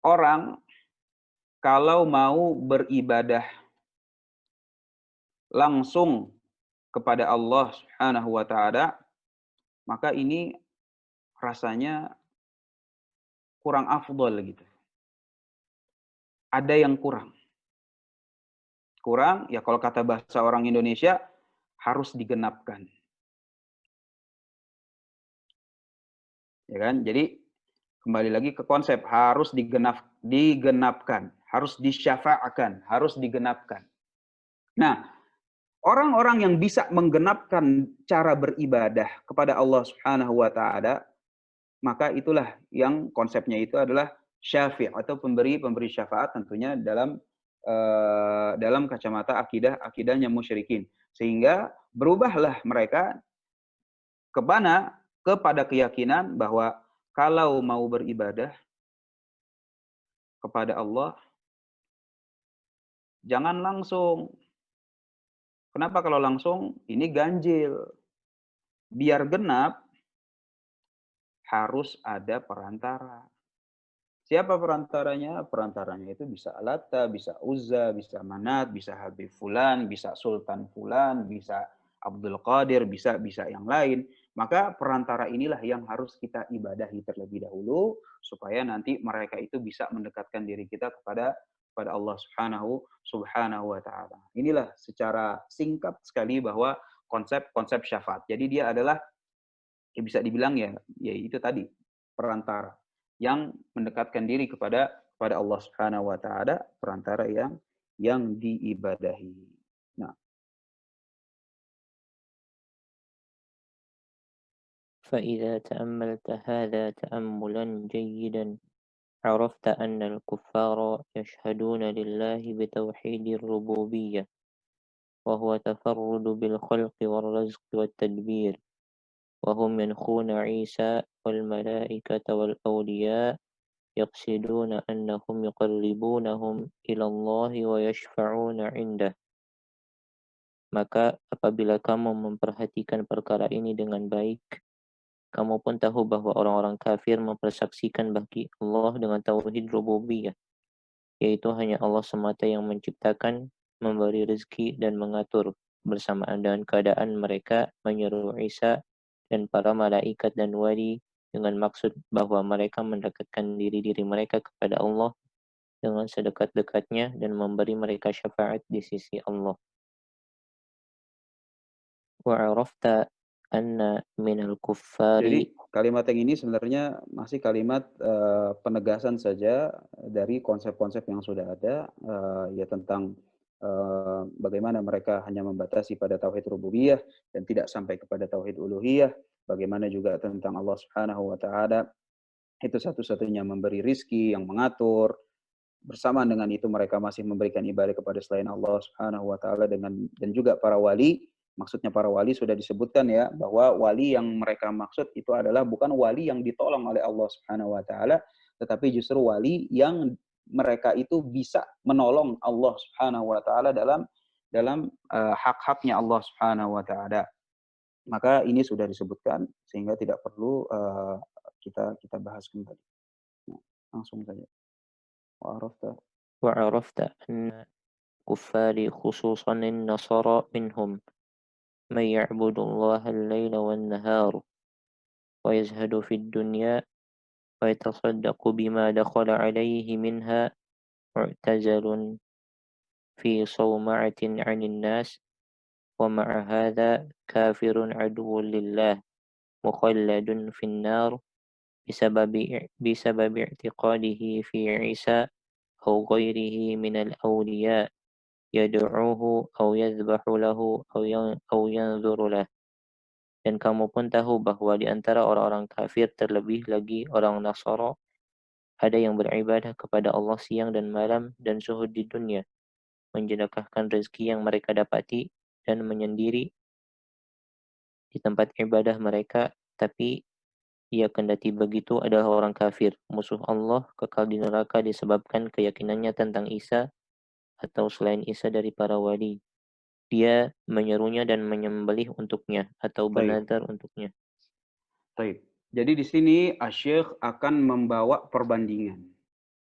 A: orang kalau mau beribadah langsung kepada Allah Subhanahu wa taala, maka ini rasanya kurang afdol gitu. Ada yang kurang. Kurang, ya kalau kata bahasa orang Indonesia, harus digenapkan. Ya kan? Jadi kembali lagi ke konsep harus digenapkan, harus disyafa'akan, harus digenapkan. Nah, orang-orang yang bisa menggenapkan cara beribadah kepada Allah Subhanahu wa taala, maka itulah yang konsepnya itu adalah syafi' atau pemberi syafaat tentunya dalam kacamata akidahnya musyrikin. Sehingga berubahlah mereka kepada keyakinan bahwa kalau mau beribadah kepada Allah, jangan langsung. Kenapa kalau langsung? Ini ganjil. Biar genap, harus ada perantara. Siapa perantaranya? Perantaranya itu bisa Lata, bisa Uzza, bisa Manat, bisa Habib Fulan, bisa Sultan Fulan, bisa Abdul Qadir, bisa yang lain. Maka perantara inilah yang harus kita ibadahi terlebih dahulu supaya nanti mereka itu bisa mendekatkan diri kita kepada Allah Subhanahu wa taala. Inilah secara singkat sekali bahwa konsep syafaat. Jadi dia adalah ya bisa dibilang ya itu tadi perantara yang mendekatkan diri kepada Allah Subhanahu wa taala, perantara yang diibadahi. Nah,
B: فإذا تأملت هذا تأملا جيدا عرفت أن الكفار يشهدون لله بتوحيد الربوبية وهو تفرد بالخلق والرزق والتدبير وهم ينخون عيسى والملائكة والأولياء يقصدون أنهم يقربونهم إلى الله ويشفعون عنده. Maka apabila kamu memperhatikan perkara ini dengan baik, kamu pun tahu bahwa orang-orang kafir mempersaksikan bagi Allah dengan tauhid rububiyah, yaitu hanya Allah semata yang menciptakan, memberi rezeki dan mengatur, bersamaan dengan keadaan mereka menyeru Isa dan para malaikat dan wali dengan maksud bahwa mereka mendekatkan diri mereka kepada Allah dengan sedekat-dekatnya dan memberi mereka syafaat di sisi Allah. Wa'arafta anna minal kuffari.
A: jadi kalimat yang ini sebenarnya masih kalimat penegasan saja dari konsep-konsep yang sudah ada ya tentang bagaimana mereka hanya membatasi pada tauhid rububiyah dan tidak sampai kepada tauhid uluhiyah, bagaimana juga tentang Allah Subhanahu wa taala itu satu-satunya memberi rizki, yang mengatur. Bersamaan dengan itu mereka masih memberikan ibadah kepada selain Allah Subhanahu wa taala dan juga para wali. Maksudnya para wali sudah disebutkan ya bahwa wali yang mereka maksud itu adalah bukan wali yang ditolong oleh Allah Subhanahu wa taala, tetapi justru wali yang mereka itu bisa menolong Allah Subhanahu wa taala dalam hak-haknya Allah Subhanahu wa taala. Maka ini sudah disebutkan sehingga tidak perlu kita bahas kembali. Nah, langsung saja. Wa'arafta.
B: وعرفت أن الكفار خصوصا النصارى منهم من يعبد الله الليل والنهار ويزهد في الدنيا ويتصدق بما دخل عليه منها معتزل في صومعة عن الناس ومع هذا كافر عدو لله مخلد في النار بسبب اعتقاده في عيسى أو غيره من الأولياء يدعوه أو يذبح له أو ينذر له. Dan kamu pun tahu bahwa di antara orang-orang kafir, terlebih lagi orang Nasara, ada yang beribadah kepada Allah siang dan malam dan zuhud di dunia, mensedekahkan rezeki yang mereka dapati dan menyendiri di tempat ibadah mereka, tapi ia kendati begitu adalah orang kafir, musuh Allah, kekal di neraka disebabkan keyakinannya tentang Isa atau selain Isa dari para wali. Dia menyerunya dan menyembelih untuknya atau
A: Baik,
B: bernadar untuknya.
A: baik. Jadi di sini Asy-Syaikh akan membawa perbandingan.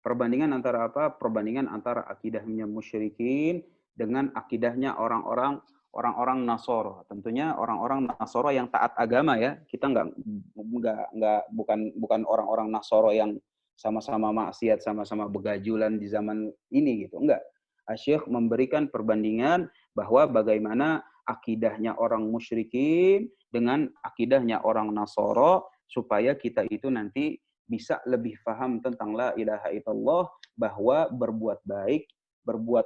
A: Perbandingan antara apa? Perbandingan antara akidahnya musyrikin dengan akidahnya orang-orang Nasoro. Tentunya orang-orang Nasoro yang taat agama ya. Kita nggak bukan orang-orang Nasoro yang sama-sama maksiat, sama-sama begajulan di zaman ini gitu. Enggak. Asy-Syaikh memberikan perbandingan bahwa bagaimana akidahnya orang musyrikin dengan akidahnya orang Nasoro supaya kita itu nanti bisa lebih paham tentang la ilaha illallah, bahwa berbuat baik,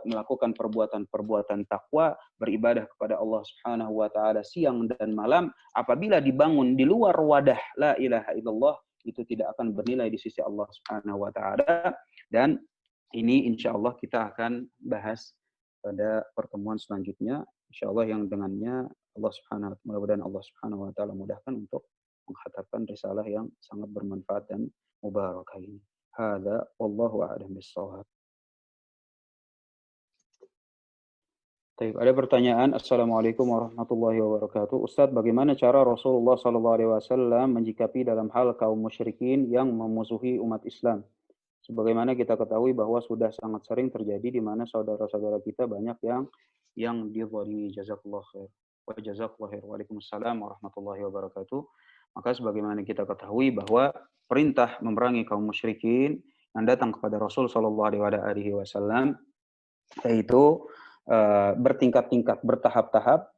A: melakukan perbuatan-perbuatan takwa, beribadah kepada Allah Subhanahu wa taala siang dan malam, apabila dibangun di luar wadah la ilaha illallah, itu tidak akan bernilai di sisi Allah Subhanahu wa taala. Dan ini insya Allah kita akan bahas pada pertemuan selanjutnya, insya Allah, yang dengannya mudah-mudahan Allah Subhanahu wa taala mudahkan untuk mengkhatamkan risalah yang sangat bermanfaat dan mubarakah ini. Hada wallahu a'lam bissawab. Baik, ada pertanyaan. Assalamualaikum warahmatullahi wabarakatuh. Ustadz, bagaimana cara Rasulullah SAW menjikapi dalam hal kaum musyrikin yang memusuhi umat Islam? Sebagaimana kita ketahui bahwa sudah sangat sering terjadi di mana saudara-saudara kita banyak yang dizalimi. Jazakallah khair. Wa jazakallah khair. Waalaikumsalam warahmatullahi wabarakatuh. Maka sebagaimana kita ketahui bahwa perintah memerangi kaum musyrikin yang datang kepada Rasul sallallahu alaihi wasallam yaitu bertingkat-tingkat, bertahap-tahap,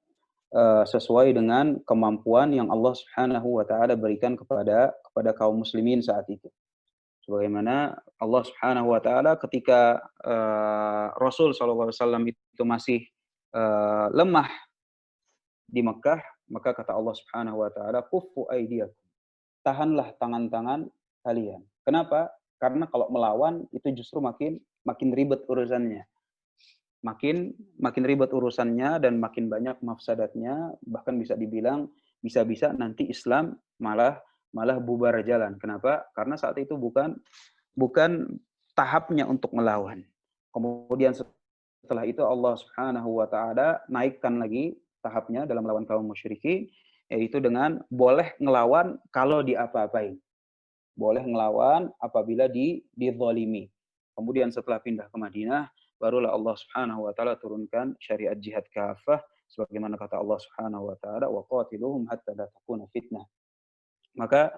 A: sesuai dengan kemampuan yang Allah Subhanahu wa taala berikan kepada kaum muslimin saat itu. Sebagaimana Allah Subhanahu wa taala ketika Rasul sallallahu alaihi wasallam itu masih lemah di Mekah, maka kata Allah Subhanahu wa taala, "Kuffu aydiyakum." Tahanlah tangan-tangan kalian. Kenapa? Karena kalau melawan itu justru makin ribet urusannya. Makin ribet urusannya dan makin banyak mafsadatnya, bahkan bisa dibilang bisa-bisa nanti Islam malah bubar jalan. Kenapa? Karena saat itu bukan tahapnya untuk melawan. Kemudian setelah itu Allah Subhanahu wa taala naikkan lagi tahapnya dalam melawan kaum musyrikin, yaitu dengan boleh ngelawan kalau diapa-apain. Boleh ngelawan apabila dizalimi. Kemudian setelah pindah ke Madinah, barulah Allah Subhanahu wa taala turunkan syariat jihad kafah sebagaimana kata Allah Subhanahu wa taala, wa qatiluhum hatta la takuna fitnah. Maka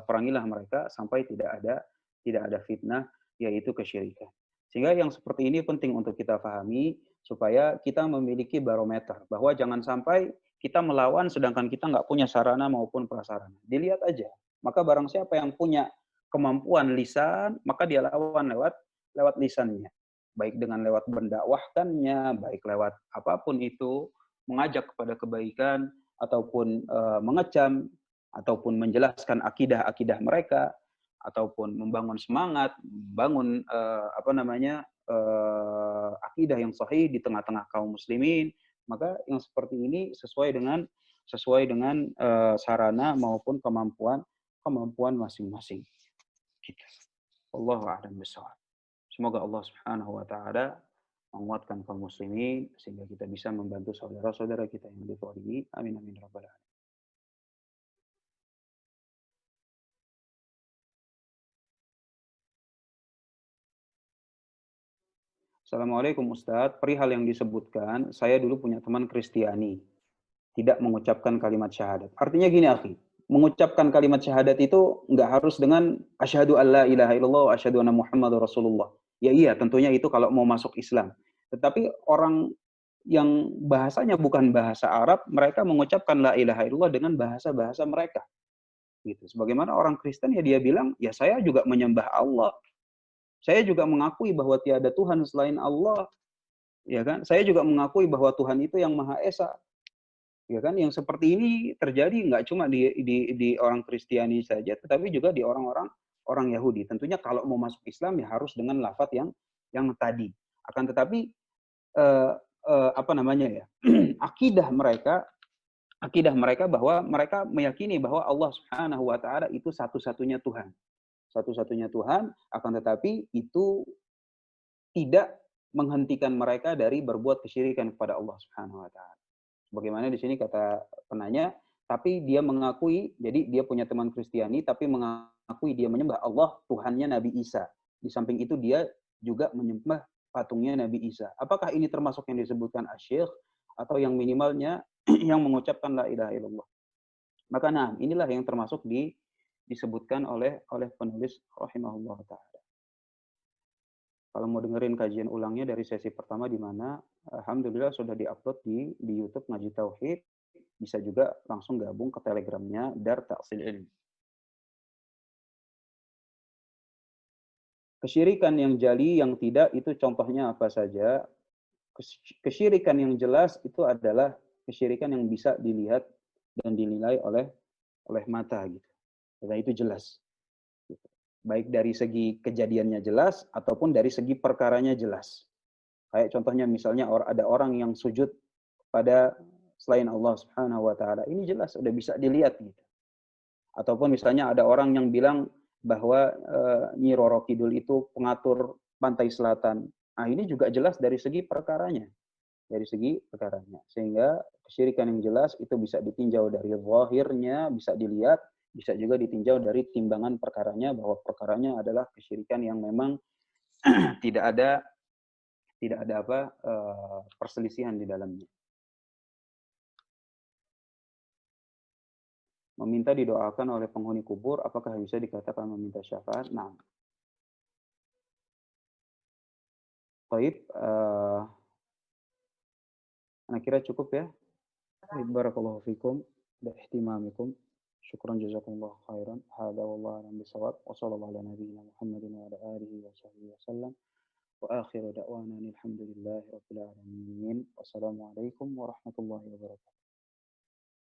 A: perangilah mereka sampai tidak ada fitnah, yaitu kesyirikan. Sehingga yang seperti ini penting untuk kita pahami supaya kita memiliki barometer bahwa jangan sampai kita melawan sedangkan kita nggak punya sarana maupun prasarana. Dilihat aja. Maka barang siapa yang punya kemampuan lisan, maka dia lawan lewat lisannya. Baik dengan lewat mendakwahkannya, baik lewat apapun itu, mengajak kepada kebaikan ataupun mengecam ataupun menjelaskan akidah-akidah mereka, ataupun membangun semangat, membangun akidah yang sahih di tengah-tengah kaum muslimin, maka yang seperti ini sesuai dengan sarana maupun kemampuan masing-masing kita. Wallahu a'lam bishawab. Semoga Allah Subhanahu wa taala menguatkan kaum muslimin sehingga kita bisa membantu saudara-saudara kita yang dizalimi. Amin amin rabbal alamin. Assalamualaikum Ustadz, perihal yang disebutkan, saya dulu punya teman Kristiani, tidak mengucapkan kalimat syahadat. Artinya gini, akhi, mengucapkan kalimat syahadat itu nggak harus dengan asyhadu alla ilaha illallah wa asyhadu anna Muhammadar Rasulullah. Ya iya, tentunya itu kalau mau masuk Islam. Tetapi orang yang bahasanya bukan bahasa Arab, mereka mengucapkan la ilaha illallah dengan bahasa-bahasa mereka. Gitu. Sebagaimana orang Kristen ya dia bilang, ya saya juga menyembah Allah. Saya juga mengakui bahwa tiada Tuhan selain Allah, ya kan? Saya juga mengakui bahwa Tuhan itu yang Maha Esa. Ya kan, yang seperti ini terjadi nggak cuma di orang Kristiani saja, tetapi juga di orang Yahudi. Tentunya kalau mau masuk Islam ya harus dengan lafadz yang tadi. Akan tetapi eh, apa namanya ya, akidah mereka bahwa mereka meyakini bahwa Allah Subhanahu wa taala itu satu-satunya Tuhan. Satu-satunya Tuhan, akan tetapi itu tidak menghentikan mereka dari berbuat kesyirikan kepada Allah Subhanahu wa taala. Bagaimana di sini kata penanya, tapi dia mengakui, jadi dia punya teman Kristiani, tapi mengakui dia menyembah Allah, Tuhannya Nabi Isa. Di samping itu dia juga menyembah patungnya Nabi Isa. Apakah ini termasuk yang disebutkan asyikh, atau yang minimalnya yang mengucapkan la ilaha illallah? Maka nah, inilah yang termasuk disebutkan oleh penulis rahimahullah ta'ala. Kalau mau dengerin kajian ulangnya dari sesi pertama di mana alhamdulillah sudah diupload di YouTube Ngaji Tauhid, bisa juga langsung gabung ke Telegramnya Dar Ta'sil Ilm. Kesyirikan yang jali, yang tidak, itu contohnya apa saja? Kesyirikan yang jelas itu adalah kesyirikan yang bisa dilihat dan dinilai oleh mata gitu. Dan itu jelas. Baik dari segi kejadiannya jelas ataupun dari segi perkaranya jelas. Kayak contohnya misalnya ada orang yang sujud pada selain Allah Subhanahu wa taala. Ini jelas sudah bisa dilihat gitu. Ataupun misalnya ada orang yang bilang bahwa Nyi Roro Kidul itu pengatur pantai selatan. Nah, ini juga jelas dari segi perkaranya. Dari segi perkaranya. Sehingga kesyirikan yang jelas itu bisa ditinjau dari zahirnya, bisa dilihat, bisa juga ditinjau dari timbangan perkaranya, bahwa perkaranya adalah kesyirikan yang memang tidak ada perselisihan di dalamnya. Meminta didoakan oleh penghuni kubur, apakah bisa dikatakan meminta syafaat? Nah, baik, saya kira cukup ya. Barakallahu fikum wa ihtimamikum. Syukran jazakumullah khairan. Hada wallahu a'lam bishawab. Wa sallallahu ala nabiyyina Muhammadin wa ala alihi wa sahbihi wasallam. Wa akhiru da'wana alhamdulillahi rabbil alamin. Wassalamualaikum warahmatullahi wabarakatuh.